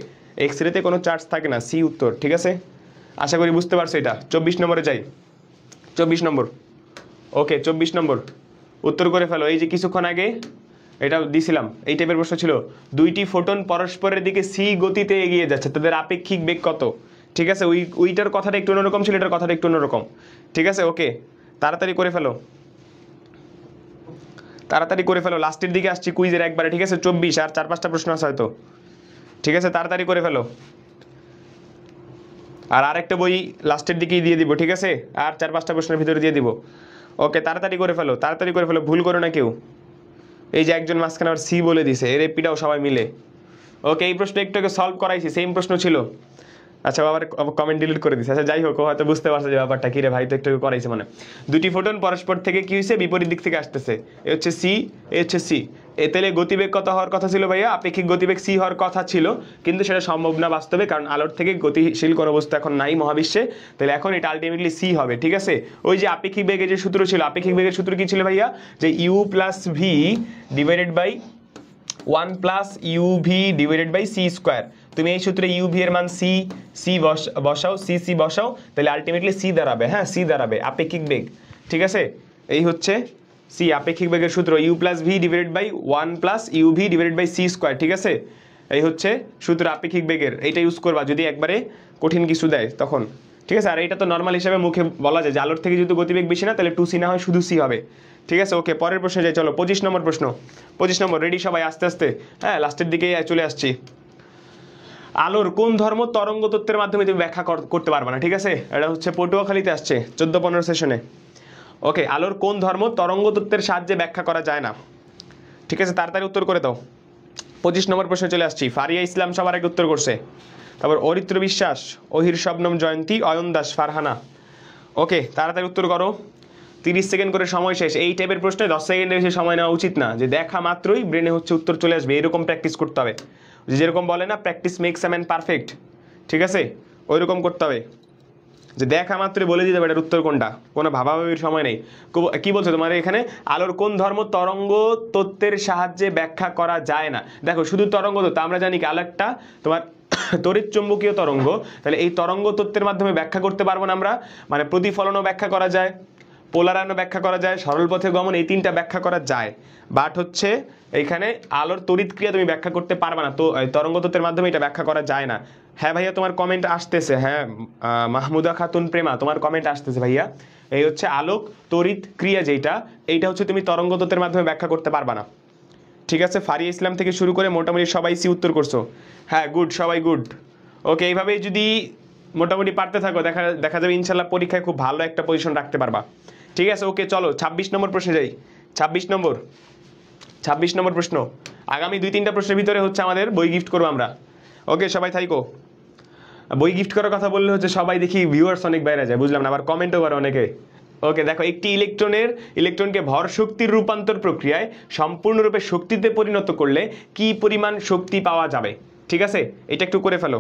এক্স রেতে কোনো চার্জ থাকে না, সি উত্তর। ঠিক আছে, আশা করি বুঝতে পারছো এটা। 24 নম্বরে যাই। 24 নম্বর, ওকে 24 নম্বর উত্তর করে ফেলো। এই যে কিছুক্ষণ আগে এটা দিছিলাম, এই টাইপের প্রশ্ন ছিল, দুইটি ফোটন পরস্পরের দিকে সি গতিতে এগিয়ে যাচ্ছে, তাদের আপেক্ষিক বেগ কত? ঠিক আছে, ওইটার কথাটা একটু অন্যরকম ছিল, এটার কথাটা একটু অন্যরকম। ঠিক আছে, ওকে তাড়াতাড়ি করে ফেলো, তাড়াতাড়ি করে ফেলো, লাস্টের দিকে আসছি কুইজের একবারে। ঠিক আছে, 24 আর 4-5টা প্রশ্ন আছে হয়তো। ঠিক আছে, তাড়াতাড়ি করে ফেলো, আর আরেকটা বই লাস্টের দিকেই দিয়ে দিব। ঠিক আছে, আর 4-5টা প্রশ্নের ভিতরে দিয়ে দিব। ওকে তাড়াতাড়ি করে ফেলো, তাড়াতাড়ি করে ফেলো, ভুল করো না কেউ। এই যে একজন মাঝখানে আবার সি বলে দিছে, এর এপিটাও সবাই মিলে। ওকে, এই প্রশ্ন একটু আগে সলভ করাইছি, সেম প্রশ্ন ছিল। আচ্ছা, আবার কমেন্ট ডিলিট করে দিছে। আচ্ছা যাই হোক, হয়তো বুঝতে পারছে যে ব্যাপারটা কি রে ভাই, তো একটু করাইছে মানে। দুটি ফোটন পরস্পর থেকে কি হয়েছে? বিপরীত দিক থেকে আসতেছে। এ হচ্ছে সি, এ হচ্ছে সি। এ তাহলে গতিবেগ কত হওয়ার কথা ছিল ভাইয়া? আপেক্ষিক গতিবেগ সি হওয়ার কথা ছিল, কিন্তু সেটা সম্ভব না বাস্তবে, কারণ আলোর থেকে গতিশীল কোনো বস্তু এখন নাই মহাবিশ্বে। তাহলে এখন এটা আলটিমেটলি সি হবে। ঠিক আছে, ওই যে আপেক্ষিক বেগের যে সূত্র ছিল, আপেক্ষিক বেগের সূত্র কি ছিল ভাইয়া? যে u plus v divided by 1 plus u v divided by c square. তুমি এই সূত্রে ইউ ভি এর মান সি, সি বসাও, সি বসাও, তাহলে আলটিমেটলি সি দাঁড়াবে। হ্যাঁ, সি দাঁড়াবে আপেক্ষিক বেগ। ঠিক আছে, এই হচ্ছে সি আপেক্ষিক বেগের সূত্র, u plus v divided by 1 plus u v divided by c square. ঠিক আছে, এই হচ্ছে সূত্র আপেক্ষিক বেগের, এইটা ইউজ করবা যদি একবারে কঠিন কিছু দেয় তখন। ঠিক আছে, আর এটা তো নর্মাল হিসাবে মুখে বলা যায় যে আলোর থেকে যেহেতু গতিবেগ বেশি না, তাহলে 2c না হয় শুধু সি হবে। ঠিক আছে, ওকে পরের প্রশ্নে যাই, চলো 25 নম্বর প্রশ্ন। 25 নম্বর, রেডি সবাই? আস্তে আস্তে, হ্যাঁ লাস্টের দিকে চলে আসছি। আলোর কোন ধর্ম তরঙ্গ তত্ত্বের মাধ্যমে তুমি ব্যাখ্যা করতে পারবে না? ঠিক আছে, এটা হচ্ছে পটুয়াখালীতে আসছে 14-15 সেশনে। ওকে, আলোর কোন ধর্ম তরঙ্গ তত্ত্বের সাহায্যে ব্যাখ্যা করা যায় না? ঠিক আছে, তাড়াতাড়ি উত্তর করে দাও। 25 নম্বর প্রশ্নে চলে আসছি। ফারিয়া ইসলাম সবার আগে উত্তর করছে, তারপর অরিত্র বিশ্বাস, অহির শবনম জয়ন্তী, অয়ন দাস, ফারহানা। ওকে তাড়াতাড়ি উত্তর করো, 30 সেকেন্ড করে সময় শেষ। এই টাইপের প্রশ্নে 10 সেকেন্ডের বেশি সময় নেওয়া উচিত না, যে দেখা মাত্রই ব্রেনে হচ্ছে উত্তর চলে আসবে, এরকম প্র্যাকটিস করতে হবে। যেরকম বলে না, practice makes a man perfect. ঠিক আছে, ওই রকম করতে হবে, যে দেখা মাত্রই বলে দিতে হবে এটার উত্তর কোনটা, কোনো ভাবাভাবির সময় নেই। কি বলছো তোমার এখানে? আলোর কোন ধর্ম তরঙ্গ তত্ত্বের সাহায্যে ব্যাখ্যা করা যায় না? দেখো, শুধু তরঙ্গ তত্ত্ব, আমরা জানি কি আলো একটা তোমার তড়িৎ চুম্বকীয় তরঙ্গ, তাহলে এই তরঙ্গ তত্ত্বের মাধ্যমে ব্যাখ্যা করতে পারবো না আমরা। মানে প্রতিফলনও ব্যাখ্যা করা যায়, পোলারায়নও ব্যাখ্যা করা যায়, সরল পথে গমন, এই 3টা ব্যাখ্যা করা যায়। বাট হচ্ছে এইখানে আলোর তড়িৎ ক্রিয়া তুমি ব্যাখ্যা করতে পারবে না, তো তরঙ্গ তত্ত্বের মাধ্যমে এটা ব্যাখ্যা করা যায় না। হ্যাঁ ভাইয়া, তোমার কমেন্ট আসতেছে। হ্যাঁ, মাহমুদা খাতুন প্রেমা, তোমার কমেন্ট আসতেছে ভাইয়া। এই হচ্ছে আলোক তড়িৎ ক্রিয়া যেটা, এইটা হচ্ছে তুমি তরঙ্গ তত্ত্বের মাধ্যমে ব্যাখ্যা করতে পারবা না। ঠিক আছে, ফারিয়া ইসলাম থেকে শুরু করে মোটামুটি সবাই সি উত্তর করছো। হ্যাঁ গুড, সবাই গুড। ওকে, এইভাবেই যদি মোটামুটি পারতে থাকো, দেখা যাবে ইনশাল্লাহ পরীক্ষায় খুব ভালো একটা পজিশন রাখতে পারবা। ঠিক আছে, ওকে চলো 26 নম্বর প্রশ্নে যাই। 26 নম্বর প্রশ্ন। আগামী 2-3টা প্রশ্নের ভিতরে হচ্ছে আমাদের বই গিফট করবো আমরা। ওকে সবাই থাইকো। বই গিফট করার কথা বললে হচ্ছে সবাই দেখি ভিউয়ার্স অনেক বাইরে যায়, বুঝলাম না, আবার কমেন্টও করে অনেকে। ওকে দেখো, একটি ইলেকট্রনকে ভর শক্তির রূপান্তর প্রক্রিয়ায় সম্পূর্ণরূপে শক্তিতে পরিণত করলে কি পরিমাণ শক্তি পাওয়া যাবে? ঠিক আছে, এটা একটু করে ফেলো,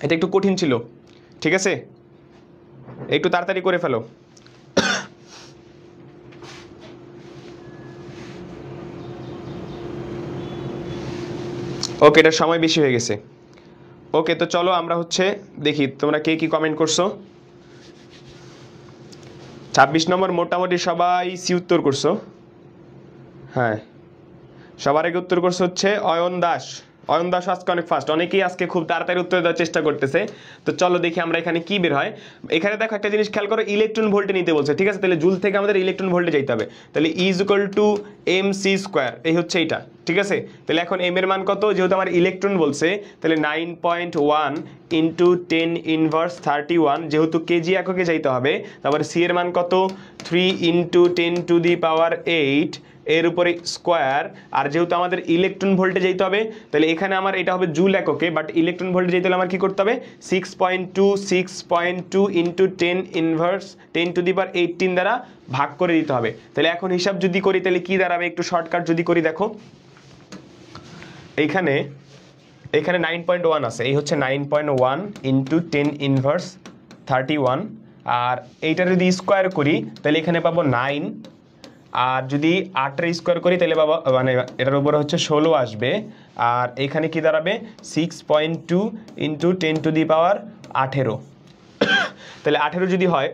এটা একটু কঠিন ছিল। ঠিক আছে, একটু তাড়াতাড়ি করে ফেলো। ওকে, এটার সময় বেশি হয়ে গেছে। ওকে, তো চলো আমরা হচ্ছে দেখি তোমরা কে কি কমেন্ট করছো। 26 নম্বর মোটামুটি সবাই সি উত্তর করছো। হ্যাঁ, সবার আগে উত্তর করছো হচ্ছে অয়ন দাস। অয়ন দাস আজকে অনেক ফাস্ট, অনেকেই আজকে খুব তাড়াতাড়ি উত্তর দেওয়ার চেষ্টা করতেছে। তো চলো দেখি আমরা এখানে কি বের হয়। এখানে দেখো একটা জিনিস খেয়াল করো, ইলেকট্রন ভোল্টে নিতে বলছে। ঠিক আছে, তাহলে জুল থেকে আমাদের ইলেকট্রন ভোল্টে যেতে হবে, তাহলে E=mc স্কোয়ার, এই হচ্ছে এইটা। ঠিক আছে, তাহলে এখন এম এর মান কত? যেহেতু আমার ইলেকট্রন বলছে, তাহলে 9.1 × 10⁻31, যেহেতু কেজি এককে যাইতে হবে। তারপরে সি এর মান কত? 3 × 10⁸ এর উপরে স্কোয়ার, আর যেহেতু আমাদের ইলেকট্রন ভোল্টেজ যেতে হবে তাহলে এখানে আমার এটা হবে জুল এককে, বাট ইলেকট্রন ভোল্টেজ যেতে হলে আমার কী করতে হবে 6.2 ইন্টু 10⁻18 দ্বারা ভাগ করে দিতে হবে। তাহলে এখন হিসাব যদি করি তাহলে কী দাঁড়াবে, একটু শর্টকাট যদি করি দেখো, এখানে 9.1 আছে, এই হচ্ছে 9.1 ইন্টু 10⁻31, আর এইটা যদি স্কোয়ার করি তাহলে এখানে পাবো 9, আর যদি 8 স্কোয়ার করি তাহলে পাবো মানে এটার উপরে হচ্ছে 16 আসবে, আর এখানে কি দাঁড়াবে 6.2 ইন্টু 10⁻18। তাহলে 18 যদি হয়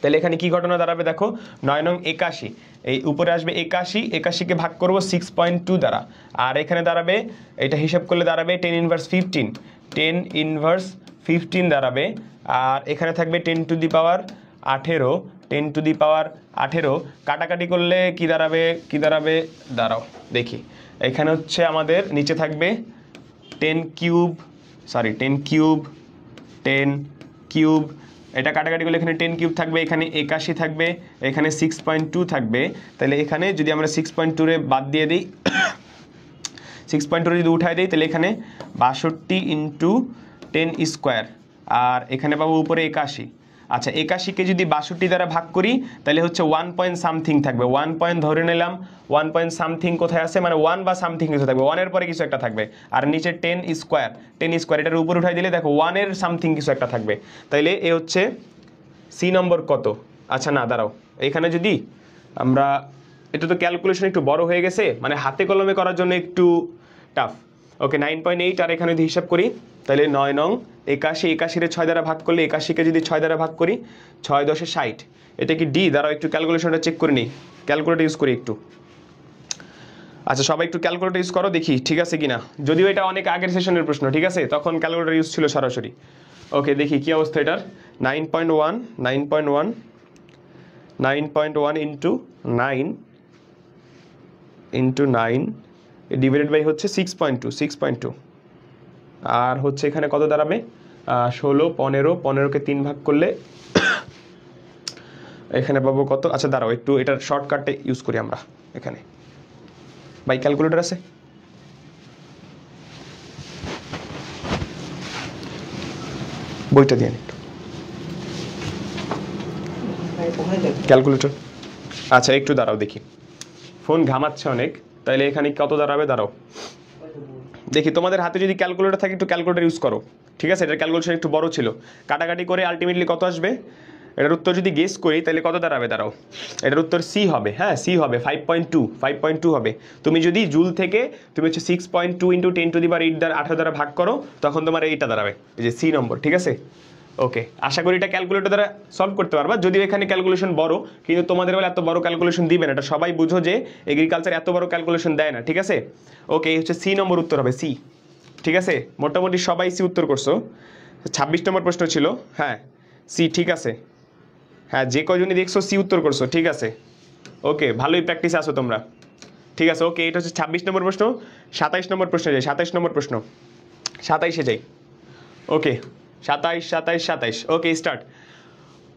তাহলে এখানে কি ঘটনা দাঁড়াবে দেখো, 9 নং 81, এই উপরে আসবে 81কে ভাগ করব 6.2 দ্বারা, আর এখানে দাঁড়াবে এটা হিসাব করলে দাঁড়াবে 10⁻15 দাঁড়াবে, আর এখানে থাকবে 10⁻18 কাটাকাটি করলে কি দাঁড়াবে দাঁড়াও দেখি, এখানে হচ্ছে আমাদের নিচে থাকবে 10 কিউব, এটা কাটাকাটি করলে এখানে 10 কিউব থাকবে, এখানে 81 থাকবে, এখানে 6.2 থাকবে, তাহলে এখানে যদি আমরা 6.2 রে বাদ দিয়ে দিই 6.2 যদি উঠাই দিই তাহলে এখানে 62 ইন্টু 10 স্কোয়ার, আর এখানে পাবো উপরে 81। আচ্ছা 81কে যদি 62 দ্বারা ভাগ করি তাহলে হচ্ছে 1 পয়েন্ট সামথিং থাকবে, 1 পয়েন্ট ধরে নিলাম, 1 পয়েন্ট সামথিং কোথায় আছে মানে 1 বা সামথিং কিছু থাকবে, 1 এর পরে কিছু একটা থাকবে, আর নিচে 10 স্কোয়ার এটার উপর উঠাই দিলে দেখো 1 এর সামথিং কিছু একটা থাকবে, তাইলে এ হচ্ছে সি নম্বর কত। আচ্ছা না দাঁড়াও, এখানে যদি আমরা এটা তো ক্যালকুলেশন একটু বড় হয়ে গেছে, মানে হাতে কলমে করার জন্য একটু টাফ। ওকে 9.8, আর এখানে যদি হিসাব করি তাহলে 9 নং 81 রে 6 দ্বারা ভাগ করলে 81কে যদি 6 দ্বারা ভাগ করি 6 10 60, এটা কি ডি? দাঁড়াও একটু ক্যালকুলেশনটা চেক করে নিই, ক্যালকুলেটর ইউজ করি একটু। আচ্ছা সবাই একটু ক্যালকুলেটর ইউজ করো দেখি ঠিক আছে কিনা, যদিও এটা অনেক আগের সেশনের প্রশ্ন, ঠিক আছে তখন ক্যালকুলেটর ইউজ ছিল সরাসরি। ওকে দেখি কি অবস্থা এটার, 9.1 ইন্টু 9 ডিভাইডেড বাই হচ্ছে 6.2, আর হচ্ছে এখানে কত দাঁড়াবে 16 15কে 3 ভাগ করলে এখানে পাবো কত। আচ্ছা দাঁড়াও একটু এটার শর্টকাটে ইউজ করি আমরা, এখানে বাই ক্যালকুলেটর আছে, বইটা দিয়ে একটু ক্যালকুলেটর। আচ্ছা একটু দাঁড়াও দেখি, ফোন ঘামাচ্ছে অনেক, তাইলে এখানে কত দাঁড়াবে দাঁড়াও দেখি, তোমাদের হাতে যদি ক্যালকুলেটর থাকে একটু ক্যালকুলেটর ইউজ করো, ঠিক আছে এটার ক্যালকুলেশন একটু বড় ছিল, কাটাকাটি করে আলটিমেটলি কত আসবে, এটার উত্তর যদি গেস করি তাহলে কত দাঁড়াবে দাঁড়াও, এটার উত্তর সি হবে, হ্যাঁ সি হবে 5.2 হবে। তুমি যদি জুল থেকে তুমি হচ্ছে 6.2 ইন্টু 10⁻8 দ্বারা 18 দ্বারা ভাগ করো তখন তোমার এইটা দাঁড়াবে, এই যে সি নম্বর, ঠিক আছে। ওকে আশা করি এটা ক্যালকুলেটর দ্বারা সলভ করতে পারবা, যদিও এখানে ক্যালকুলেশন বড়, কিন্তু তোমাদের বেলা এত বড় ক্যালকুলেশন দিবে না, এটা সবাই বুঝো যে এগ্রিকালচার এত বড় ক্যালকুলেশন দেয় না, ঠিক আছে। ওকে এই হচ্ছে সি নম্বর উত্তর হবে, সি, ঠিক আছে মোটামুটি সবাই সি উত্তর করছো। 26 নম্বর প্রশ্ন ছিল, হ্যাঁ সি ঠিক আছে, হ্যাঁ যে কয়জনই দেখছো সি উত্তর করছো, ঠিক আছে ওকে ভালোই প্র্যাকটিস আসো তোমরা, ঠিক আছে। ওকে এটা হচ্ছে 26 নম্বর প্রশ্ন। 27 নম্বর প্রশ্নে যাই, 27 নম্বর প্রশ্ন, 27-এ যাই। ওকে 27 ওকে স্টার্ট।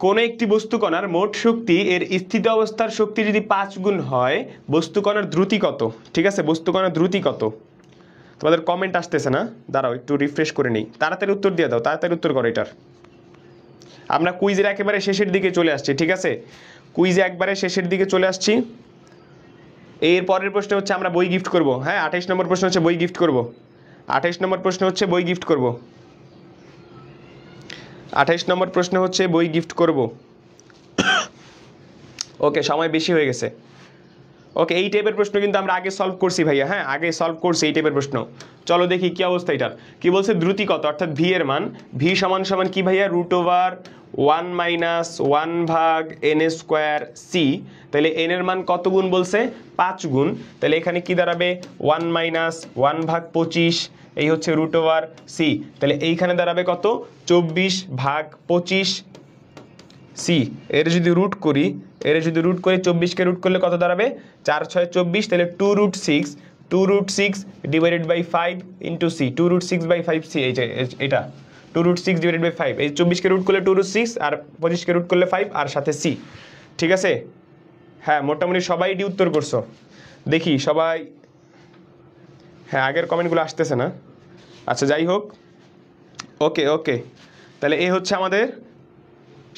কোন একটি বস্তুকণার মোট শক্তি এর স্থিত অবস্থার শক্তি যদি 5 গুণ হয় বস্তুকণার দ্রুতি কত, ঠিক আছে বস্তুকণার দ্রুতি কত। তোমাদের কমেন্ট আসতেছে না, দাঁড়াও একটু রিফ্রেশ করে নিই, তাড়াতাড়ি উত্তর দিয়ে দাও, তাড়াতাড়ি উত্তর করো এটার। আমরা কুইজের একেবারে শেষের দিকে চলে আসছি, ঠিক আছে কুইজে একবারে শেষের দিকে চলে আসছি। এর পরের প্রশ্ন হচ্ছে আমরা বই গিফট করব, হ্যাঁ 28 নম্বর প্রশ্ন হচ্ছে বই গিফট করব, 28 নম্বর প্রশ্ন হচ্ছে বই গিফট করব, 28 নম্বর প্রশ্ন হচ্ছে বই গিফট করব। ওকে সময় বেশি হয়ে গেছে। ওকে এই টাইপের প্রশ্ন কিন্তু আমরা আগে সলভ করছি ভাইয়া, হ্যাঁ আগে সলভ করছি এই টাইপের প্রশ্ন। চলো দেখি কি অবস্থা এটার, কি বলছে দ্রুতি কত, অর্থাৎ ভি এর মান, ভি সমান সমান কি ভাইয়া √1 - 1 ভাগ n² সি, তাহলে n এর মান কত গুণ বলছে 5 গুণ, তাহলে এখানে কি দাঁড়াবে 1 - 1 ভাগ 25, এই হচ্ছে √c, তাহলে এইখানে দাঁড়াবে কত 24 ভাগ 25 সি। এর যদি রুট করি 24কে রুট করলে কত দাঁড়াবে 4 6 24, তাহলে 2√6 divided by 5 into c, 2√6/5 c, এই যে এটা 2√6 ডিভাইডেড বাই 5, এই 24কে রুট করলে 2√6 আর 25কে রুট করলে 5 আর সাথে সি, ঠিক আছে হ্যাঁ মোটামুটি সবাই ডি উত্তর করছো, দেখি সবাই। হ্যাঁ আগের কমেন্টগুলো আসতেছে না, আচ্ছা যাই হোক। ওকে ওকে, তাহলে এ হচ্ছে আমাদের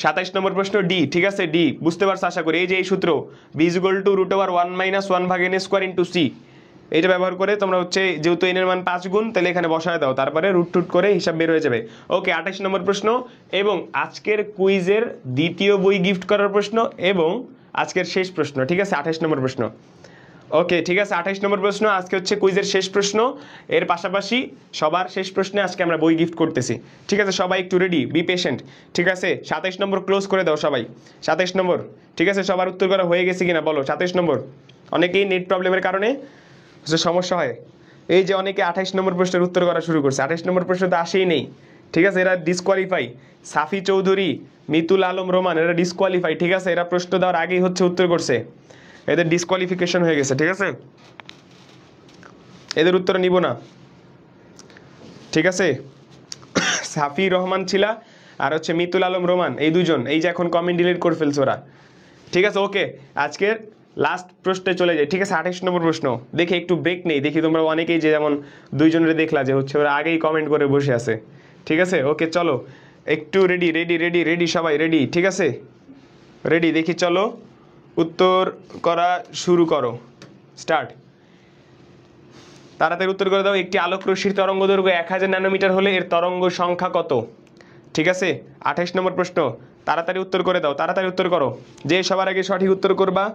27 নম্বর প্রশ্ন ডি, ঠিক আছে। ডি বুঝতে পারছো আশা করি। এই যে এই সূত্র b is equal to root over 1 - 1/n² into c, এইটা ব্যবহার করে তোমরা হচ্ছে যেহেতু এন এর মান 5 গুণ, তাহলে এখানে বসায় দাও, তারপরে রুট টুট করে হিসাব বের হয়ে যাবে। ওকে 28 নম্বর প্রশ্ন এবং আজকের কুইজের দ্বিতীয় বই গিফট করার প্রশ্ন এবং আজকের শেষ প্রশ্ন, ঠিক আছে। 28 নম্বর প্রশ্ন, ওকে ঠিক আছে। 28 নম্বর প্রশ্ন আজকে হচ্ছে কুইজের শেষ প্রশ্ন, এর পাশাপাশি সবার শেষ প্রশ্নে আজকে আমরা বই গিফট করতেছি, ঠিক আছে। সবাই একটু রেডি, বি পেশেন্ট, ঠিক আছে। 27 নম্বর ক্লোজ করে দাও সবাই, 27 নম্বর, ঠিক আছে। সবার উত্তর করা হয়ে গেছে কিনা বলো। 27 নম্বর, অনেকেই নেট প্রবলেমের কারণে সমস্যা হয়, এই যে অনেকে 28 নম্বর প্রশ্নের উত্তর করা শুরু করছে, 28 নম্বর প্রশ্ন তো আসেই নেই, ঠিক আছে। এরা ডিসকোয়ালিফাই, সাফি চৌধুরী, মিতুল আলম রোমান, এরা ডিসকোয়ালিফাই, ঠিক আছে। এরা প্রশ্ন দেওয়ার আগেই হচ্ছে উত্তর করছে, এদের ডিসকোয়ালিফিকেশন হয়ে গেছে, ঠিক আছে। এদের উত্তর নিব না, ঠিক আছে। সাফি রহমান ছিলা আর হচ্ছে মিতুল আলম রোমান, এই দুজন, এই যে এখন কমেন্ট ডিলিট করে ফেলছে ওরা, ঠিক আছে। ওকে আজকের লাস্ট প্রশ্নে চলে যায়, ঠিক আছে। 28 নম্বর প্রশ্ন, দেখি একটু ব্রেক নেই, দেখি তোমরা অনেকেই যে যেমন দুইজনের দেখলা যে হচ্ছে ওরা আগেই কমেন্ট করে বসে আছে, ঠিক আছে। ওকে চলো একটু রেডি রেডি রেডি রেডি, সবাই রেডি, ঠিক আছে। রেডি, দেখি চলো উত্তর করা শুরু করো, স্টার্ট। তাড়াতাড়ি উত্তর করে দাও। একটি আলোক রশ্মির তরঙ্গ দৈর্ঘ্য 1000 ন্যানোমিটার হলে এর তরঙ্গ সংখ্যা কত, ঠিক আছে। 28 নম্বর প্রশ্ন, তাড়াতাড়ি উত্তর করে দাও, তাড়াতাড়ি উত্তর করো। যে সবার আগে সঠিক উত্তর করবা,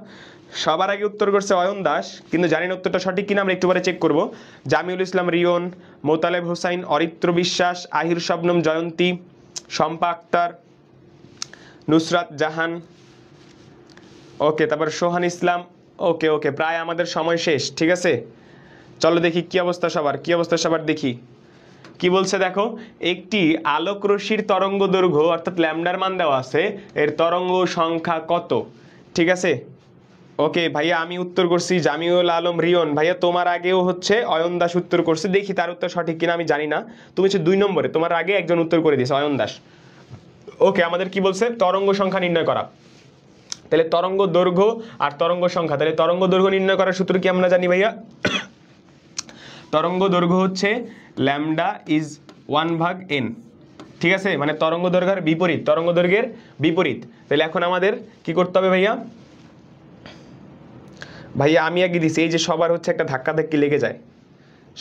সবার আগে উত্তর করছে অয়ন দাস, কিন্তু জানি না উত্তরটা সঠিক কিনা, আমরা একটু পরে চেক করব। জামিউল ইসলাম রিয়ন, মোতালেব হোসাইন, অরিত্র বিশ্বাস, আহির শবনম জয়ন্তী, শম্পা আক্তার, নুসরাত জাহান, ওকে, তারপর সোহান ইসলাম, ওকে ওকে, প্রায় আমাদের সময় শেষ, ঠিক আছে। চলো দেখি কি অবস্থা সবার, কি অবস্থা সবার, দেখি কি বলছে। দেখো একটি আলোক রশ্মির তরঙ্গ দৈর্ঘ্য অর্থাৎ ল্যামডার মান দেওয়া আছে, এর তরঙ্গ সংখ্যা কত, ঠিক আছে। ওকে ভাইয়া আমি উত্তর করছি, জামিউল আলম রিয়ন ভাইয়া তোমার আগেও হচ্ছে অয়ন দাস উত্তর করছে, দেখি তার উত্তর সঠিক কিনা আমি জানি না। তুমি হচ্ছে 2 নম্বরে, তোমার আগে একজন উত্তর করে দিয়েছে অয়ন দাস। ওকে আমাদের কি বলছে, তরঙ্গ সংখ্যা নির্ণয় করা, তাহলে তরঙ্গ দৈর্ঘ্য আর তরঙ্গ সংখ্যা, তাহলে তরঙ্গ দৈর্ঘ্য নির্ণয় করার সূত্র কি আমরা জানি ভাইয়া। তরঙ্গ দৈর্ঘ্য হচ্ছে ল্যামডা ইজ 1/n, ঠিক আছে। মানে তরঙ্গ দৈর্ঘ্যের বিপরীত, তরঙ্গ দৈর্ঘ্যের বিপরীত। তাহলে এখন আমাদের কি করতে হবে ভাইয়া, ভাইয়া আমি আগে দিছি, এই যে সবার হচ্ছে একটা ধাক্কা ধাক্কি লেগে যায়,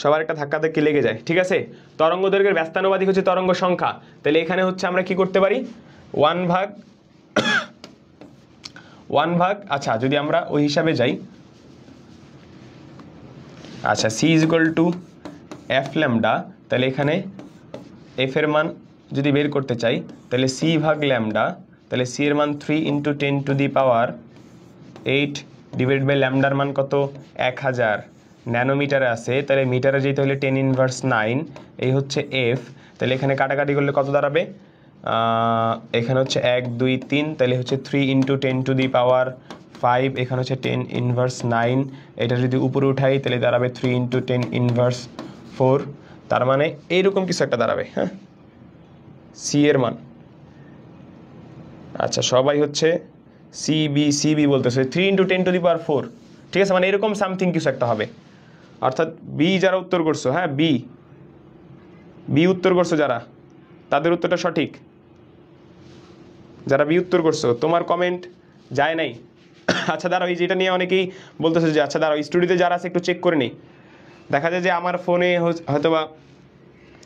সবার একটা ধাক্কা ধাক্কি লেগে যায়, ঠিক আছে। তরঙ্গ দৈর্ঘ্যের ব্যস্তানুপাতিক হচ্ছে তরঙ্গ সংখ্যা, তাহলে এখানে হচ্ছে আমরা কি করতে পারি 1/, আচ্ছা যদি আমরা ওই হিসাবে যাই, আচ্ছা c is equal to f lambda, তাহলে এখানে এফ এর মান যদি বের করতে চাই তাহলে সি ভাগ ল্যামডা, তাহলে সি এর মান 3 × 10⁸ ডিভাইড বাই ল্যামডার মান কত 1000 ন্যানোমিটারে আছে, তাহলে মিটারে যেতে হলে 10⁻৯, এই হচ্ছে এফ। তাহলে এখানে কাটাকাটি করলে কত দাঁড়াবে, এখানে হচ্ছে 1 2 3, তাহলে হচ্ছে 3 × 10⁵, এখানে হচ্ছে 10⁻৯, এটা যদি উপরে উঠাই তাহলে দাঁড়াবে 3 × 10⁻4, তার মানে এইরকম কিছু একটা দাঁড়াবে, হ্যাঁ সি এর মান। আচ্ছা সবাই হচ্ছে সিবি বলতেছে 3 × 10⁴, ঠিক আছে, মানে এরকম সামথিং কিছু একটা হবে। অর্থাৎ বি যারা উত্তর করছো, হ্যাঁ বি উত্তর করছো যারা, তাদের উত্তরটা সঠিক। যারা বি উত্তর করছো তোমার কমেন্ট যায় নাই। আচ্ছা দাঁড়াও, এই যেটা নিয়ে অনেকেই বলতেছে যে আচ্ছা দাঁড়াও স্টুডিওতে যারা আছে একটু চেক করে নিই, দেখা যায় যে আমার ফোনে হয়তো বা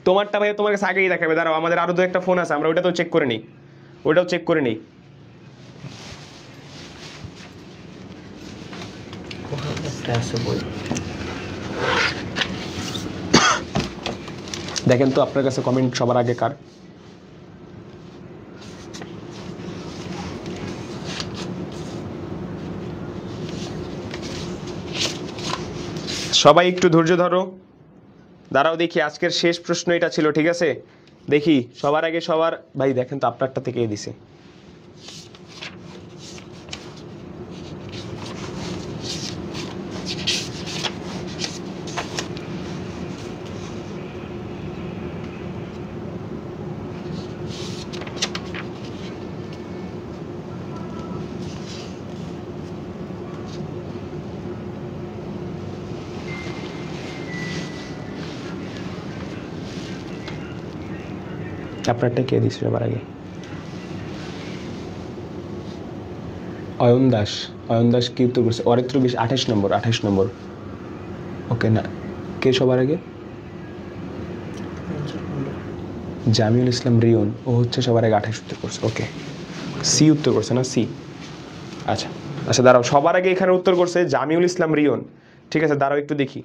তোমারটা ভাই তোমার কাছে আগেই দেখাবে। দাঁড়াও আমাদের আরও 2-1টা ফোন আছে, আমরা ওইটাতেও চেক করে নিই, ওইটাও চেক করে নিই। দেখেন তো আপনার কাছে কমেন্ট সবার আগে কার। সবাই একটু ধৈর্য ধরো, দাঁড়াও দেখি আজকের শেষ প্রশ্ন এটা ছিল, ঠিক আছে। দেখি সবার আগে সবার, ভাই দেখেন তো আপনারটা থেকে দিছে। আপনারটা কে দিচ্ছে সবার আগে? অয়ন দাস। অয়ন দাস কি উত্তর করছে? অরিত্র 28 নম্বর। 28 নম্বর। ওকে, না কে সবার আগে? জামিউল ইসলাম রিয়ন, ও হচ্ছে সবার আগে 28 উত্তর করছে। ওকে, সি উত্তর করছে না? সি। আচ্ছা আচ্ছা, দাঁড়াও, সবার আগে এখানে উত্তর করছে জামিউল ইসলাম রিয়ন। ঠিক আছে, দাঁড়াও একটু দেখি।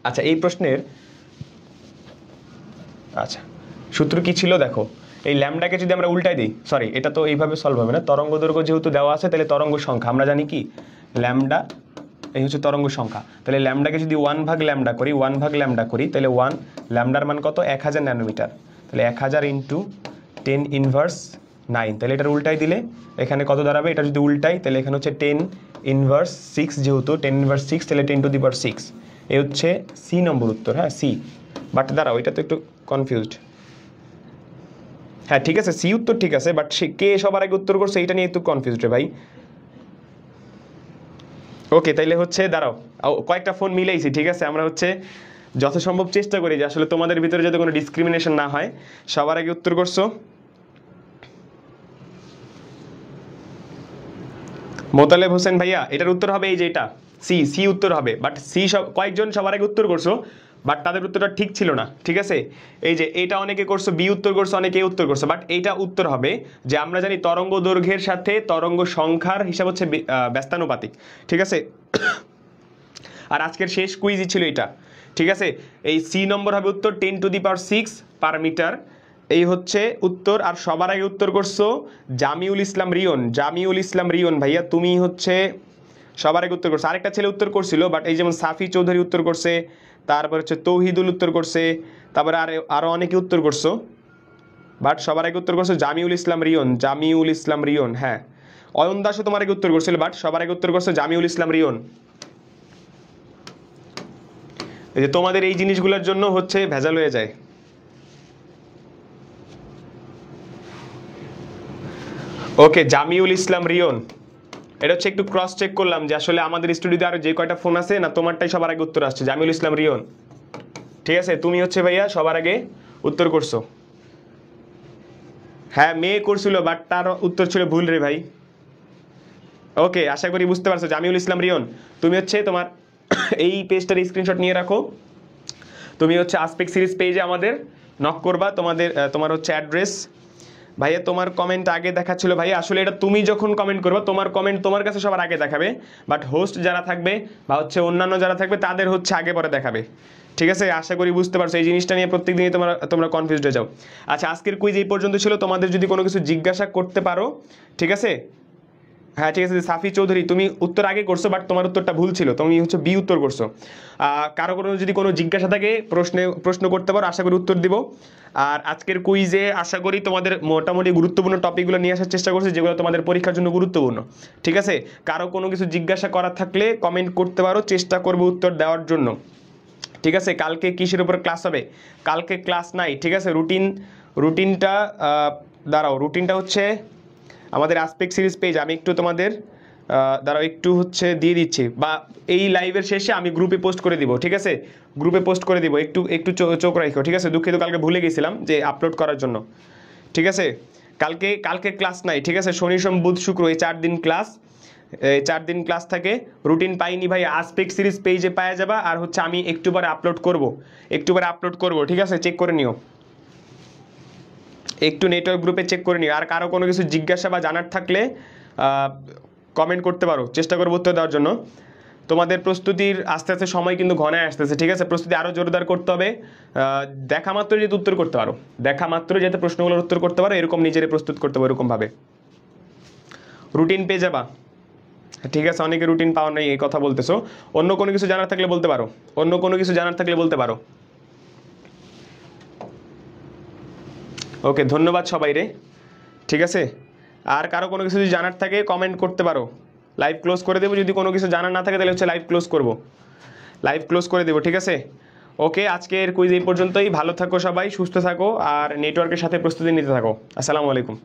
আচ্ছা, এই প্রশ্নের আচ্ছা সূত্র কি ছিল দেখো। এই ল্যামডাকে যদি আমরা উল্টাই দিই, সরি এটা তো এইভাবে সলভ হবে না, তরঙ্গ দৈর্ঘ্য যেহেতু দেওয়া আছে তাহলে তরঙ্গ সংখ্যা আমরা জানি কি ল্যামডা, এই হচ্ছে তরঙ্গ সংখ্যা। তাহলে ল্যামডাকে যদি 1/λ করি, 1/λ করি, তাহলে 1 ল্যামডার মান কত? 1000 ন্যানোমিটার। তাহলে 1000 ইন্টু 10 ইনভার্স 9, তাহলে এটার উল্টাই দিলে এখানে কত দাঁড়াবে? এটা যদি উল্টাই তাহলে এখানে হচ্ছে 10 ইনভার্স 6, যেহেতু 10 ইনভার্স 6 তাহলে 10⁶। এই হচ্ছে সি নম্বর উত্তর। হ্যাঁ, সি। বাট দাঁড়াও, এটা তো একটু কনফিউজড। হ্যাঁ ঠিক আছে, সি উত্তর ঠিক আছে, বাট সে কে সবার আগে উত্তর করছে এটা নিয়ে একটু কনফিউজড রে ভাই। ওকে, তাইলে হচ্ছে দাঁড়াও, কয়েকটা ফোন মিলাইছি। ঠিক আছে, আমরা হচ্ছে যথাসম্ভব চেষ্টা করি যে আসলে তোমাদের ভিতরে যাতে কোনো ডিসক্রিমিনেশন না হয়। সবার আগে উত্তর করছো মোতালেব হোসেন ভাইয়া, এটার উত্তর হবে এই যে এটা সি। সি উত্তর হবে, বাট সি কয়েকজন সবার আগে উত্তর করছো, বাট তাদের উত্তরটা ঠিক ছিল না। ঠিক আছে, এই যে এটা অনেকে করছো, বি উত্তর করছো, অনেকে এ উত্তর করছো, বাট এইটা উত্তর হবে যে আমরা জানি তরঙ্গ দৈর্ঘ্যের সাথে তরঙ্গ সংখ্যার হিসাব হচ্ছে ব্যস্তানুপাতিক। ঠিক আছে, আর আজকের শেষ কুইজই ছিল এটা। ঠিক আছে, এই সি নম্বর হবে উত্তর 10⁶ পার মিটার। এই হচ্ছে উত্তর। আর সবার আগে উত্তর করছো জামিউল ইসলাম রিয়ন। জামিউল ইসলাম রিয়ন ভাইয়া, তুমি হচ্ছে সবার আগে উত্তর করছো। আরেকটা ছেলে উত্তর করছিল, বাট এই যেমন সাফি চৌধুরী উত্তর করছে, তারপর হচ্ছে তৌহিদুল উত্তর করছে, তারপরে আরও অনেকে উত্তর করছো, বাট সবার আগে উত্তর করছো জামিউল ইসলাম রিয়ন। জামিউল ইসলাম রিয়ন, হ্যাঁ। অয়ন দাসও তোমার আগে উত্তর করছিল, বাট সবার আগে উত্তর করছো জামিউল ইসলাম রিয়ন। এই যে তোমাদের এই জিনিসগুলোর জন্য হচ্ছে ভেজাল হয়ে যায়। ওকে, জামিউল ইসলাম রিয়ন, এটা হচ্ছে একটু ক্রস চেক করলাম যে আসলে আমাদের স্টুডিওতে আরো যে কয়টা ফোন আছে না, তোমারটাই সবার আগে উত্তর আসছে জামিউল ইসলাম রিয়ন। ঠিক আছে, তুমি হচ্ছে ভাইয়া সবার আগে উত্তর করছো। হ্যাঁ, মেয়ে করছিল, বাট তার উত্তর ছিল ভুল রে ভাই। ওকে, আশা করি বুঝতে পারছো। জামিউল ইসলাম রিয়ন, তুমি হচ্ছে তোমার এই পেজটার স্ক্রিনশট নিয়ে রাখো। তুমি হচ্ছে আসপেক্ট সিরিজ পেজে আমাদের নক করবা, তোমার হচ্ছে অ্যাড্রেস। ভাইয়া তোমার কমেন্ট আগে দেখাচ্ছিল ভাইয়া, আসলে এটা তুমি যখন কমেন্ট করবা তোমার কমেন্ট তোমার কাছে সবার আগে দেখাবে, বাট হোস্ট যারা থাকবে বা হচ্ছে অন্যান্য যারা থাকবে তাদের হচ্ছে আগে পরে দেখাবে। ঠিক আছে, আশা করি বুঝতে পারছো। এই জিনিসটা নিয়ে প্রত্যেকদিনই তোমরা কনফিউজড হয়ে যাও। আচ্ছা, আজকের কুইজ এই পর্যন্ত ছিল। তোমাদের যদি কোনো কিছু জিজ্ঞাসা করতে পারো, ঠিক আছে। হ্যাঁ ঠিক আছে, সাফি চৌধুরী তুমি উত্তর আগে করছো, বাট তোমার উত্তরটা ভুল ছিল, তুমি হচ্ছে বি উত্তর করছো। কারো কোনো যদি কোনো জিজ্ঞাসা থাকে প্রশ্ন করতে পারো, আশা করি উত্তর দিব। আর আজকের কুইজে আশা করি তোমাদের মোটামুটি গুরুত্বপূর্ণ টপিকগুলো নিয়ে আসার চেষ্টা করছি, যেগুলো তোমাদের পরীক্ষার জন্য গুরুত্বপূর্ণ। ঠিক আছে, কারো কোনো কিছু জিজ্ঞাসা করার থাকলে কমেন্ট করতে পারো, চেষ্টা করবো উত্তর দেওয়ার জন্য। ঠিক আছে, কালকে কিসের উপর ক্লাস হবে? কালকে ক্লাস নাই। ঠিক আছে, রুটিনটা দাঁড়াও, রুটিনটা হচ্ছে আমাদের আসপেক্ট সিরিজ পেজ। আমি একটু তোমাদের দ্বারা একটু হচ্ছে দিয়ে দিচ্ছি, বা এই লাইভের শেষে আমি গ্রুপে পোস্ট করে দিব। ঠিক আছে, গ্রুপে পোস্ট করে দিব, একটু চোখ রাখো। ঠিক আছে, দুঃখিত, কালকে ভুলে গেছিলাম যে আপলোড করার জন্য। ঠিক আছে, কালকে ক্লাস নাই। ঠিক আছে, শনি সোম বুধ শুক্র এই 4 দিন ক্লাস, এই 4 দিন ক্লাস থাকে। রুটিন পাইনি ভাই, আসপেক্ট সিরিজ পেজে পাওয়া যাবা। আর হচ্ছে আমি একটু পরে আপলোড করব। ঠিক আছে, চেক করে নিও, একটু নেটওয়ার্ক গ্রুপে চেক করে নিও। আর কারো কোনো কিছু জিজ্ঞাসা বা জানার থাকলে কমেন্ট করতে পারো, চেষ্টা করবো উত্তর দেওয়ার জন্য। তোমাদের প্রস্তুতির আস্তে আস্তে সময় কিন্তু ঘনায় আসতেছে। ঠিক আছে, প্রস্তুতি আরও জোরদার করতে হবে। দেখা মাত্র যাতে উত্তর করতে পারো, দেখা মাত্র যাতে প্রশ্নগুলোর উত্তর করতে পারো, এরকম নিজেরে প্রস্তুত করতে পারো এরকমভাবে। রুটিন পেয়ে যাবা। ঠিক আছে, অনেকে রুটিন পাওয়া নেই এই কথা বলতেছো। অন্য কোনো কিছু জানার থাকলে বলতে পারো। ওকে, ধন্যবাদ সবাই রে। ঠিক আছে, আর কারো কোনো কিছু যদি জানার থাকে কমেন্ট করতে পারো। লাইভ ক্লোজ করে দেবো, যদি কোনো কিছু জানার না থাকে তাহলে হচ্ছে লাইভ ক্লোজ করে দেবো। ঠিক আছে, ওকে, আজকের কুইজ এই পর্যন্তই। ভালো থাকো সবাই, সুস্থ থাকো, আর নেটওয়ার্কের সাথে প্রস্তুতি নিতে থাকো। আসসালামু আলাইকুম।